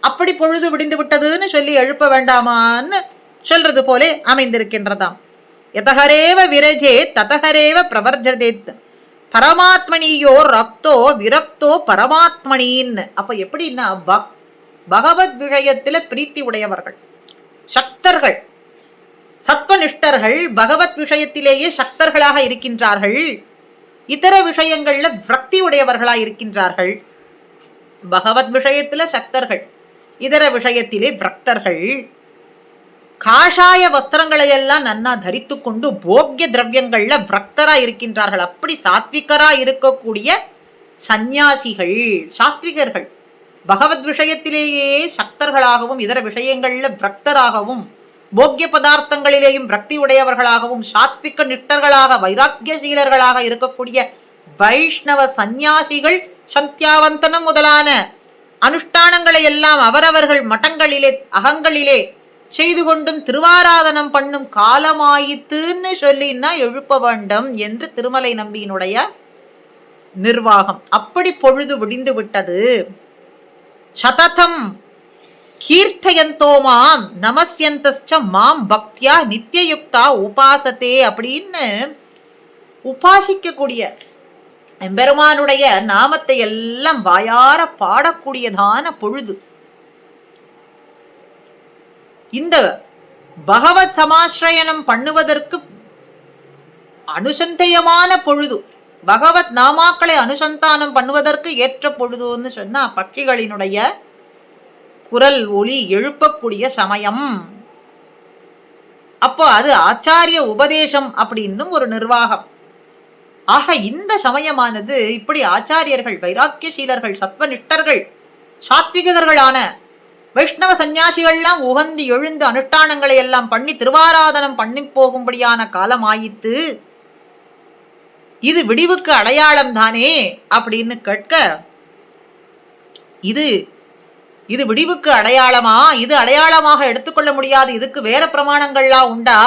அப்படி பொழுது விடிந்து விட்டதுன்னு சொல்லி எழுப்ப வேண்டாமான்னு சொல்றது போலே அமைந்திருக்கின்றதாம். எதகரேவ விரஜே ததகரேவ பிரவர்ஜதேத் பரமாத்மனியோ ரக்தோ விரக்தோ பரமாத்மனின்னு. அப்ப எப்படின்னா, பகவத் விஷயத்துல பிரீத்தி உடையவர்கள், சக்தர்கள், சத்வனிஷ்டர்கள் பகவத் விஷயத்திலேயே சக்தர்களாக இருக்கின்றார்கள். இதர விஷயங்கள்ல விரக்தி உடையவர்களா இருக்கின்றார்கள். பகவத் விஷயத்துல சக்தர்கள், இதர விஷயத்திலே விரக்தர்கள். காஷாய வஸ்திரங்களை எல்லாம் நன்னா தரித்து கொண்டு போக்கிய திரவியங்கள்ல விரக்தரா இருக்கின்றார்கள். அப்படி சாத்விகரா இருக்கக்கூடிய சந்நியாசிகள் சாத்விகர்கள். பகவத் விஷயத்திலேயே சக்தர்களாகவும் இதர விஷயங்கள்ல விரக்தராகவும் போக்கிய பதார்த்தங்களிலேயும் விரக்தி உடையவர்களாகவும் சாத்விக நிஷ்டர்களாக வைராக்கியசீலர்களாக இருக்கக்கூடிய வைஷ்ணவ சந்நியாசிகள் சந்தியாவந்தனம் முதலான அனுஷ்டானங்களை எல்லாம் அவரவர்கள் மட்டங்களிலே அகங்களிலே செய்து கொண்டும் திருவாராதனம் பண்ணும் காலமாயித்துன்னு சொல்லின்னா எழுப்ப வேண்டும் என்று திருமலை நம்பியினுடைய நிர்வாகம். அப்படி பொழுது விடிந்து விட்டது. சததம் கீர்த்தயந்தோ மாம் நமஸ்யந்தஸ்ச மாம் பக்தியா நித்தியயுக்தா உபாசத்தே அப்படின்னு உபாசிக்கக்கூடிய எம்பெருமானுடைய நாமத்தை எல்லாம் வாயார பாடக்கூடியதான பொழுது. இந்த பகவத் சமாஸ்ரயனம் பண்ணுவதற்கு அனுசந்தயமான பொழுது, பகவத் நாமாக்களை அனுசந்தானம் பண்ணுவதற்கு ஏற்ற பொழுதுன்னு சொன்னா பட்சிகளினுடைய குரல் ஒலி எழுப்பக்கூடிய சமயம். அப்போ அது ஆச்சாரிய உபதேசம் அப்படின்னும் ஒரு நிர்வாகம். ஆக இந்த சமயமானது இப்படி ஆச்சாரியர்கள், வைராக்கியசீலர்கள், சத்வனிஷ்டர்கள், சாத்விகர்களான வைஷ்ணவ சந்நியாசிகள்லாம் உகந்து எழுந்து அனுஷ்டானங்களை எல்லாம் பண்ணி திருவாராதனம் பண்ணி போகும்படியான காலம் ஆயித்து. இது விடிவுக்கு அடையாளம் தானே அப்படின்னு கேட்க, இது விடிவுக்கு அடையாளமா? இது அடையாளமாக எடுத்துக்கொள்ள முடியாது. இதுக்கு வேற பிரமாணங்கள்லாம் உண்டா?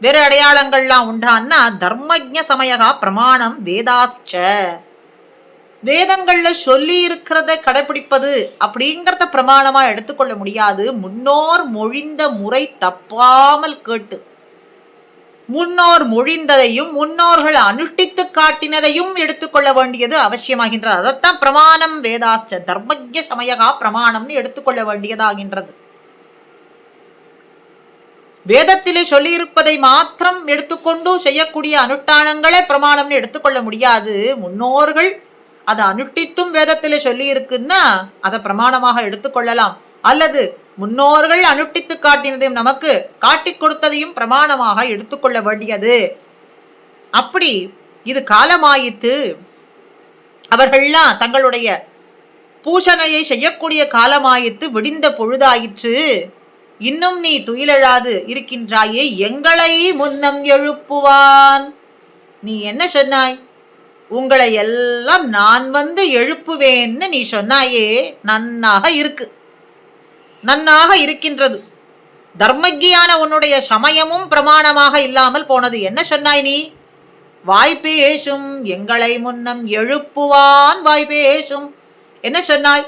வேற அடையாளங்கள்லாம் உண்டான்னா தர்மஜ்ஞ சமயகா பிரமாணம் வேதாஸ்ச. வேதங்கள்ல சொல்லி இருக்கிறத கடைபிடிப்பது அப்படிங்கிறத பிரமாணமா எடுத்துக்கொள்ள முடியாது. முன்னோர் மொழிந்த முறை தப்பாமல் கேட்டு, முன்னோர் மொழிந்ததையும் முன்னோர்கள் அனுஷ்டித்து காட்டினதையும் எடுத்துக்கொள்ள வேண்டியது அவசியமாகின்றது. அதைத்தான் பிரமாணம் வேதாஸ்ச தர்மஜ்ஞ சமயகா பிரமாணம்னு எடுத்துக்கொள்ள வேண்டியதாகின்றது. வேதத்திலே சொல்லியிருப்பதை மாத்திரம் எடுத்துக்கொண்டு செய்யக்கூடிய அனுஷ்டானங்களே பிரமாணம்னு எடுத்துக்கொள்ள முடியாது. முன்னோர்கள் அதை அனுஷ்டித்தும் வேதத்திலே சொல்லி இருக்குன்னா அதை பிரமாணமாக எடுத்துக்கொள்ளலாம். அல்லது முன்னோர்கள் அனுஷ்டித்து காட்டினதையும் நமக்கு காட்டிக் கொடுத்ததையும் பிரமாணமாக எடுத்துக்கொள்ள வேண்டியது. அப்படி இது காலமாயித்து. அவர்கள்லாம் தங்களுடைய பூஷணையை செய்யக்கூடிய காலமாயித்து, விடிந்த பொழுதாயிற்று. இன்னும் நீ துயிலெழாது இருக்கின்றாயே, எங்களை முன்னம் எழுப்புவான். நீ என்ன சொன்னாய்? உங்களை எல்லாம் நான் வந்து எழுப்புவேன்னு நீ சொன்னாயே, நன்னாக இருக்கு, நன்னாக இருக்கின்றது. தர்மஜியான உன்னுடைய சமயமும் பிரமாணமாக இல்லாமல் போனது. என்ன சொன்னாய் நீ? வாய்ப்பேசும் எங்களை முன்னம் எழுப்புவான். வாய்ப்பேசும் என்ன சொன்னாய்?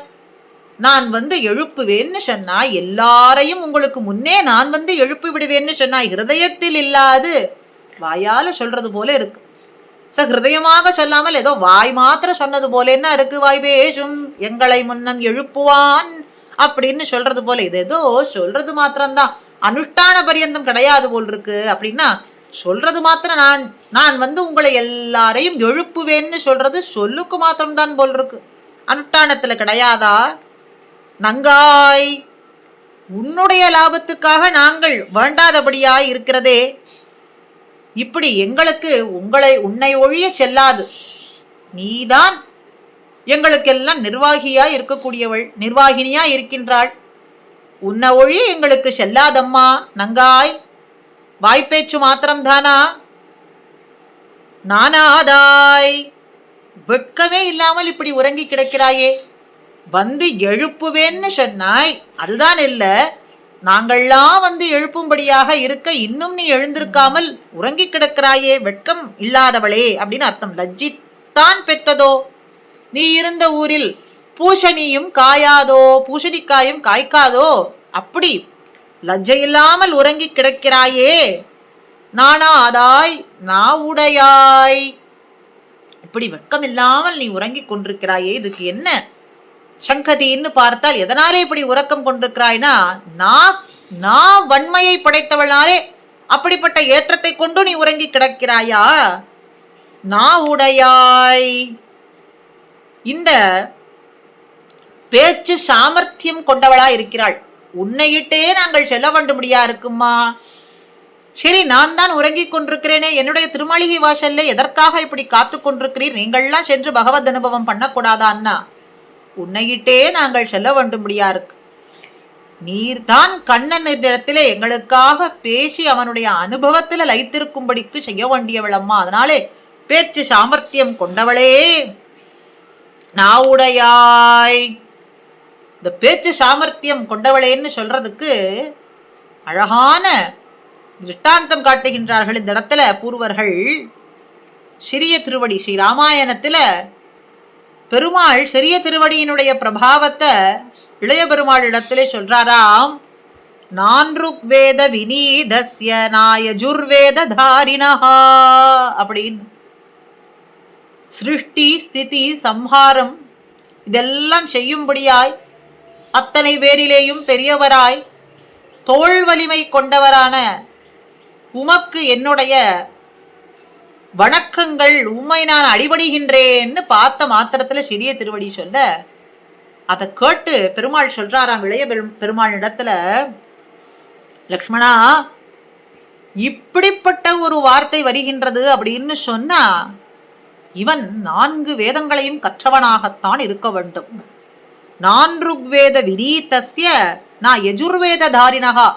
நான் வந்து எழுப்புவேன்னு சொன்னாய். எல்லாரையும் உங்களுக்கு முன்னே நான் வந்து எழுப்பி விடுவேன்னு சொன்னாய். ஹிருதயத்தில் இல்லாது வாயால சொல்றது போல இருக்கு. ஹிருதயமாக சொல்லாமல் ஏதோ வாய் மாத்திரம் சொன்னது போல என்ன இருக்கு? வாய்ப்பேசும் எங்களை முன்னம் எழுப்புவான் அப்படின்னு சொல்றது போல. இது ஏதோ சொல்றது மாத்திரம்தான், அனுஷ்டான பரியந்தம் கிடையாது போல் இருக்கு. அப்படின்னா சொல்றது மாத்திரம் நான் வந்து உங்களை எல்லாரையும் எழுப்புவேன்னு சொல்றது சொல்லுக்கு மாத்திரம்தான் போல் இருக்கு, அனுஷ்டானத்துல கிடையாதா? நங்காய், உன்னுடைய லாபத்துக்காக நாங்கள் வேண்டாதபடியாய் இருக்கிறதே. இப்படி எங்களுக்கு உன்னை ஒழிய செல்லாது. நீதான் எங்களுக்கெல்லாம் நிர்வாகியா இருக்கக்கூடியவள், நிர்வாகினியா இருக்கின்றாள். உன்னை ஒழிய எங்களுக்கு செல்லாதம்மா. நங்காய், வாய்ப்பேச்சு மாத்திரம்தானா? நானாதாய், வெட்கமே இல்லாமல் இப்படி உறங்கி கிடக்கிறாயே. வந்து எழுப்புவேன்னு சொன்னாய், அதுதான் இல்ல, நாங்கள்லாம் வந்து எழுப்பும்படியாக இருக்க இன்னும் நீ எழுந்திருக்காமல் உறங்கி கிடக்கிறாயே, வெட்கம் இல்லாதவளே அப்படின்னு அர்த்தம். லஜ்ஜித்தான் பெற்றதோ? நீ இருந்த ஊரில் பூசணியும் காயாதோ, பூசணிக்காயும் காய்க்காதோ? அப்படி லஜ்ஜையில்லாமல் உறங்கி கிடக்கிறாயே. நானாதாய் நாவுடையாய், இப்படி வெட்கம் இல்லாமல் நீ உறங்கி கொண்டிருக்கிறாயே, இதுக்கு என்ன சங்கதின்னு பார்த்தால் எதனாலே இப்படி உறக்கம் கொண்டிருக்கிறாய்னா, நான் வன்மையை படைத்தவளாலே அப்படிப்பட்ட ஏற்றத்தை கொண்டு நீ உறங்கி கிடக்கிறாயா? உடையாய், இந்த பேச்சு சாமர்த்தியம் கொண்டவளா இருக்கிறாள். உன்னையிட்டே நாங்கள் செல்ல வேண்டும்படியா இருக்குமா? சரி, நான் தான் உறங்கிக் கொண்டிருக்கிறேனே, என்னுடைய திருமாளிகை வாசல்ல எதற்காக இப்படி காத்து கொண்டிருக்கிறீர்? நீங்கள்லாம் சென்று பகவத் அனுபவம் பண்ணக்கூடாதா அண்ணா? உன்னையிட்டே நாங்கள் செல்ல வேண்டும்படியா இருக்கு. நீர்தான் கண்ணன் இடத்திலே எங்களுக்காக பேசி அவனுடைய அனுபவத்துல லைத்திருக்கும்படிக்கு செய்ய வேண்டியவளம்மா. அதனாலே பேச்சு சாமர்த்தியம் கொண்டவளே, நாவுடையாய், இந்த பேச்சு சாமர்த்தியம் கொண்டவளேன்னு சொல்றதுக்கு அழகான திருஷ்டாந்தம் காட்டுகின்றார்கள் இந்த இடத்துல பூர்வர்கள். சிறிய திருவடி ஸ்ரீ ராமாயணத்துல பெருமாள் சிறிய திருவடியினுடைய பிரபாவத்தை இளைய பெருமாள் இடத்திலே சொல்றாராம். நான்ருக்வேத வினீதஸ்ய நாயஜுர்வேத தாரிணஹா அப்படின்னு. சிருஷ்டி ஸ்திதி சம்ஹாரம் இதெல்லாம் செய்யும்படியாய் அத்தனை பேரிலேயும் பெரியவராய் தோள் வலிமை கொண்டவரான உமக்கு என்னுடைய வணக்கங்கள், உம்மை நான் அடிபடுகின்றேன்னு பார்த்த மாத்திரத்துல சிறிய திருவடி சொல்ல, அதை கேட்டு பெருமாள் சொல்றாராம் இளைய பெருமாள் இடத்துல, லக்ஷ்மணா, இப்படிப்பட்ட ஒரு வார்த்தை வருகின்றது அப்படின்னு சொன்னா இவன் 4 வேதங்களையும் கற்றவனாகத்தான் இருக்க வேண்டும். நான்ருக்வேத விரீதஸ்ய நான் யஜுர்வேத தாரிணகா,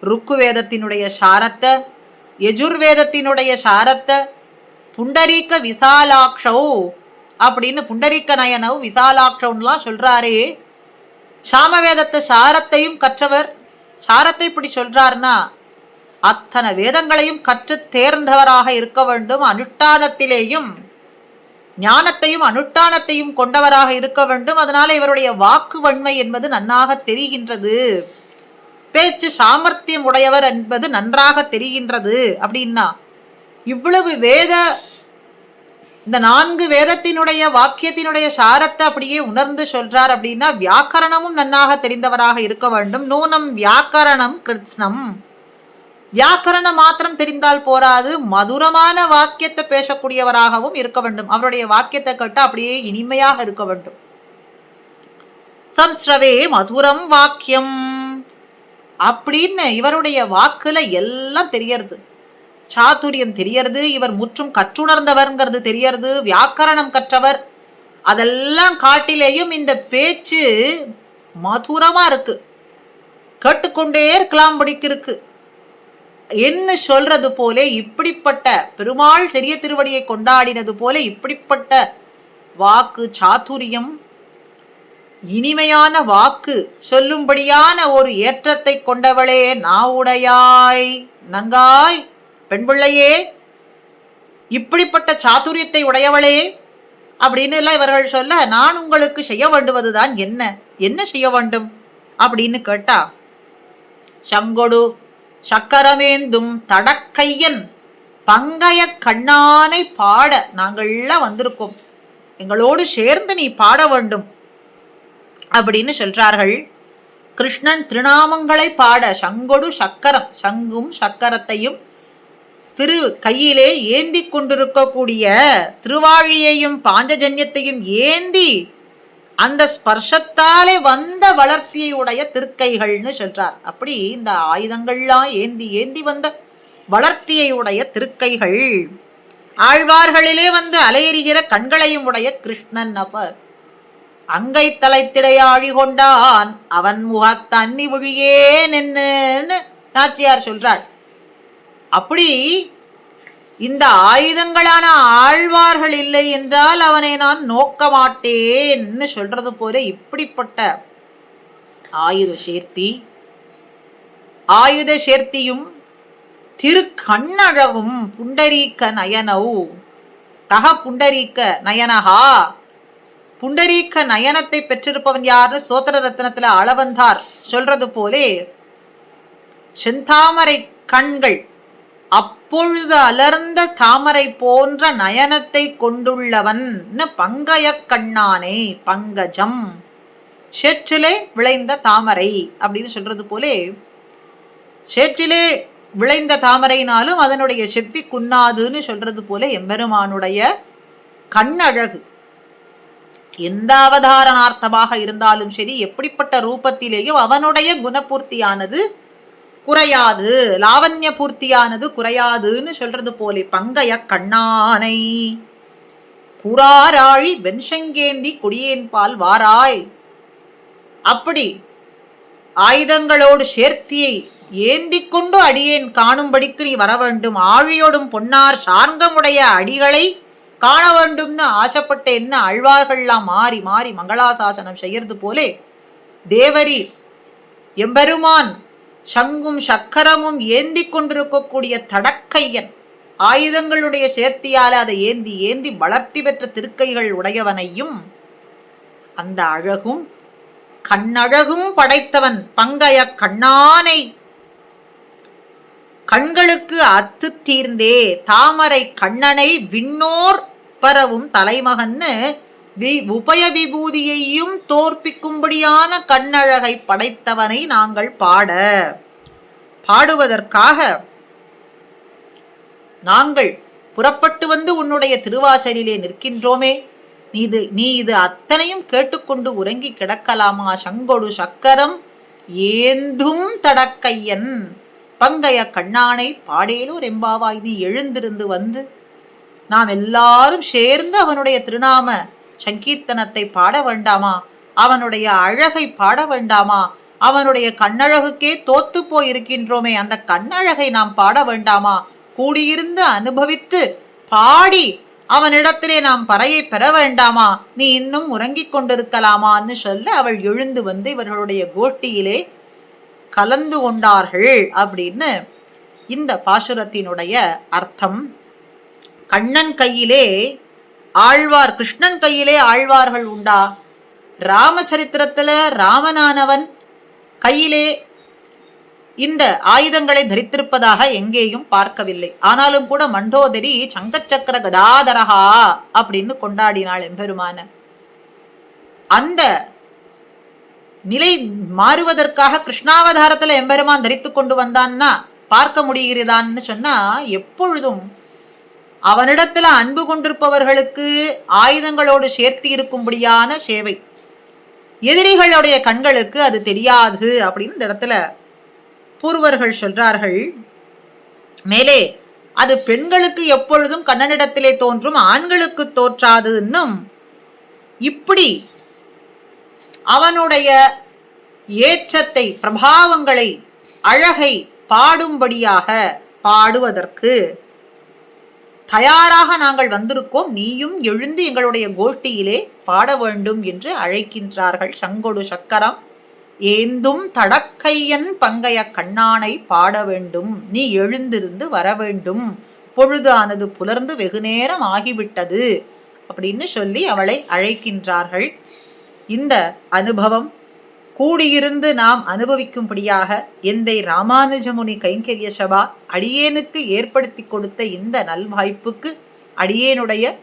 ருக்கு வேதத்தினுடைய சாரத்தை, யஜுர்வேதத்தினுடைய சாரத்தை, புண்டரீக விசாலாட்சௌ அப்படின்னு புண்டரீக நயனவ் விசாலாட்சௌன்லாம் சொல்றாரே, சாமவேதத்தை சாரத்தையும் கற்றவர். சாரத்தை இப்படி சொல்றாருன்னா அத்தனை வேதங்களையும் கற்று தேர்ந்தவராக இருக்க வேண்டும். அனுஷ்டானத்திலேயும் ஞானத்தையும் அனுஷ்டானத்தையும் கொண்டவராக இருக்க வேண்டும். அதனால இவருடைய வாக்கு வன்மை என்பது நன்னாக தெரிகின்றது, பேச்சு சாமர்த்தியம் உடையவர் என்பது நன்றாக தெரிகின்றது. அப்படின்னா இவ்வளவு இந்த 4 வேதத்தினுடைய வாக்கியத்தினுடைய சாரத்தை அப்படியே உணர்ந்து சொல்றார். அப்படின்னா வியாக்கரணமும் நன்னாக தெரிந்தவராக இருக்க வேண்டும். நூனம் வியாக்கரணம் கிருத்ஸ்னம், வியாக்கரணம் மாத்திரம் தெரிந்தால் போராது, மதுரமான வாக்கியத்தை பேசக்கூடியவராகவும் இருக்க வேண்டும். அவருடைய வாக்கியத்தை கேட்டு அப்படியே இனிமையாக இருக்க வேண்டும். சம்ஸ்ரவே மதுரம் வாக்கியம் அப்படின்னு இவருடைய வாக்குல எல்லாம் தெரியறது. சாதுரியம் தெரியறது, இவர் முற்றும் கற்றுணர்ந்தவர்ங்கிறது தெரியறது, வியாக்கரணம் கற்றவர். அதெல்லாம் காட்டிலேயும் இந்த பேச்சு மதுரமா இருக்கு, கேட்டுக்கொண்டே இருக்கலாம் இருக்கு என்ன சொல்றது போல. இப்படிப்பட்ட பெருமாள் பெரிய திருவடியை கொண்டாடினது போல இப்படிப்பட்ட வாக்கு சாதுரியம், இனிமையான வாக்கு சொல்லும்படியான ஒரு ஏற்றத்தை கொண்டவளே, நாவுடையாய், நங்காய், பெண் பிள்ளையே, இப்படிப்பட்ட சாதுரியத்தை உடையவளே அப்படின்னு எல்லாம் இவர்கள் சொல்ல, நான் உங்களுக்கு செய்ய வேண்டுவதுதான் என்ன செய்ய வேண்டும் அப்படின்னு கேட்டா, சங்கொடு சக்கரமேந்தும் தடக்கையன் பங்கைய கண்ணானை பாட நாங்கள்லாம் வந்திருக்கோம், எங்களோடு சேர்ந்து நீ பாட வேண்டும் அப்படின்னு சொல்றார்கள். கிருஷ்ணன் திருநாமங்களை பாட சங்கொடு சக்கரம், சங்கும் சக்கரத்தையும் திரு கையிலே ஏந்தி கொண்டிருக்கக்கூடிய திருவாழியையும் பாஞ்சஜன்யத்தையும் ஏந்தி அந்த ஸ்பர்ஷத்தாலே வந்த வளர்த்தியை உடைய திருக்கைகள்னு சொல்றார். அப்படி இந்த ஆயுதங்கள்லாம் ஏந்தி ஏந்தி வந்த வளர்த்தியை உடைய திருக்கைகள், ஆழ்வார்களிலே வந்து அலையெறிகிற கண்களையும் உடைய கிருஷ்ணன். அப்ப அங்கை தலைத்திடையாழி கொண்டான் அவன் முகத்தன்னி ஒழியே நின்னு நாச்சியார் சொல்றாள். அப்படி இந்த ஆயுதங்களான ஆழ்வார்கள் இல்லை என்றால் அவனை நான் நோக்க மாட்டேன்னு சொல்றது போல இப்படிப்பட்ட ஆயுத சேர்த்தியும் திருக்கண்ணழவும் புண்டரீக்க நயனவு தக புண்டரீக்க நயனஹா, புண்டரீக்க நயனத்தை பெற்றிருப்பவன் யாருன்னு சோத்திர ரத்னத்துல அளவந்தார் சொல்றது போலே செந்தாமரை கண்கள், அப்பொழுது அலர்ந்த தாமரை போன்ற நயனத்தை கொண்டுள்ளவன் பங்கய கண்ணானே, பங்கஜம் சேற்றிலே விளைந்த தாமரை அப்படின்னு சொல்றது போலே, சேற்றிலே விளைந்த தாமரைனாலும் அதனுடைய செவ்வி குன்னாதுன்னு சொல்றது போல எம்பெருமானுடைய கண்ணழகு எந்த அவதாரணார்த்தமாக இருந்தாலும் சரி, எப்படிப்பட்ட ரூபத்திலேயும் அவனுடைய குணபூர்த்தியானது குறையாது, லாவண்ய பூர்த்தியானது குறையாதுன்னு சொல்றது போலே பங்கைய கண்ணானை குறாராழி வெண்சங்கேந்தி குடியேன்பால் வாராய். அப்படி ஆயுதங்களோடு சேர்த்தியை ஏந்தி கொண்டு அடியேன் காணும்படிக்கு நீ வர வேண்டும், ஆழியோடும் பொன்னார் சார்ந்தமுடைய அடிகளை காண வேண்டும்னு ஆசைப்பட்ட என்ன ஆழ்வார்கள்லாம் மாறி மாறி மங்களாசாசனம் செய்யறது போலே தேவரி எம்பெருமான் சங்கும் சக்கரமும் ஏந்தி கொண்டிருக்கக்கூடிய தடக்கையன், ஆயுதங்களுடைய சேர்த்தியால அதை ஏந்தி ஏந்தி வளர்த்தி பெற்ற திருக்கைகள் உடையவனையும் அந்த அழகும் கண்ணழகும் படைத்தவன் பங்கைய கண்ணானை கண்களுக்கு அத்து தீர்ந்தே தாமரை கண்ணனை விண்ணோர் பரவும் தலைமகன்னு உபய விபூதியையும் தோற்பிக்கும்படியான கண்ணழகை படைத்தவனை நாங்கள் பாடுவதற்காக நாங்கள் புறப்பட்டு வந்து உன்னுடைய திருவாசலிலே நிற்கின்றோமே, நீ இது அத்தனையும் கேட்டுக்கொண்டு உறங்கி கிடக்கலாமா? சங்கொடு சக்கரம் ஏந்தும் தடக்கையன் பங்கைய கண்ணானை பாடேலூர் எம்பாவாய், நீ எழுந்திருந்து வந்து நாம் எல்லாரும் சேர்ந்து அவனுடைய திருநாம சங்கீர்த்தனத்தை பாட வேண்டாமா? அவனுடைய அழகை பாட வேண்டாமா? அவனுடைய கண்ணழகுக்கே தோத்து போயிருக்கின்றோமே, அந்த கண்ணழகை நாம் பாட வேண்டாமா? கூடியிருந்து அனுபவித்து பாடி அவனிடத்திலே நாம் பறையை பெற வேண்டாமா? நீ இன்னும் உறங்கிக் கொண்டிருக்கலாமான்னு சொல்ல அவள் எழுந்து வந்து இவர்களுடைய கோஷ்டியிலே கலந்து கொண்டார்கள் அப்படின்னு இந்த பாசுரத்தினுடைய அர்த்தம். கண்ணன் கையிலே ஆழ்வார், கிருஷ்ணன் கையிலே ஆழ்வார்கள் உண்டா? ராமச்சரித்திரத்துல ராமனானவன் கையிலே இந்த ஆயுதங்களை தரித்திருப்பதாக எங்கேயும் பார்க்கவில்லை. ஆனாலும் கூட மண்டோதரி சங்கச்சக்கர கதாதரஹா அப்படின்னு கொண்டாடினாள் எம்பெருமான. அந்த நிலை மாறுவதற்காக கிருஷ்ணாவதாரத்துல எம்பெருமான் தரித்து கொண்டு வந்தான்னா பார்க்க முடிகிறதான்னு சொன்னா, எப்பொழுதும் அவனிடத்துல அன்பு கொண்டிருப்பவர்களுக்கு ஆயுதங்களோடு சேர்த்து இருக்கும்படியான சேவை, எதிரிகளுடைய கண்களுக்கு அது தெரியாது அப்படின்னு இந்த இடத்துல பூர்வர்கள் சொல்றார்கள். மேலே அது பெண்களுக்கு எப்பொழுதும் கண்ணனிடத்திலே தோன்றும், ஆண்களுக்கு தோற்றாது. இன்னும் இப்படி அவனுடைய ஏற்றத்தை, பிரபாவங்களை, அழகை பாடும்படியாக பாடுவதற்கு தயாராக நாங்கள் வந்திருக்கோம், நீயும் எழுந்து எங்களுடைய கோஷ்டியிலே பாட வேண்டும் என்று அழைக்கின்றார்கள். சங்கொடு சக்கரம் ஏந்தும் தடக்கையன் பங்கைய கண்ணானை பாட வேண்டும், நீ எழுந்திருந்து வர வேண்டும், பொழுதானது புலர்ந்து வெகுநேரம் ஆகிவிட்டது அப்படின்னு சொல்லி அவளை அழைக்கின்றார்கள். இந்த அனுபவம் கூடியிருந்து நாம் அனுபவிக்கும்படியாக எந்தை ராமானுஜமுனி கைங்கரிய சபா அடியேனுக்கு ஏற்படுத்தி கொடுத்த இந்த நல்வாய்ப்புக்கு அடியேனுடைய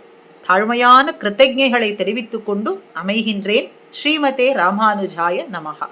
தாழ்மையான கிருத்தஜைகளை தெரிவித்துக் கொண்டு அமைகின்றேன். ஸ்ரீமதே ராமானுஜாய நமஹா.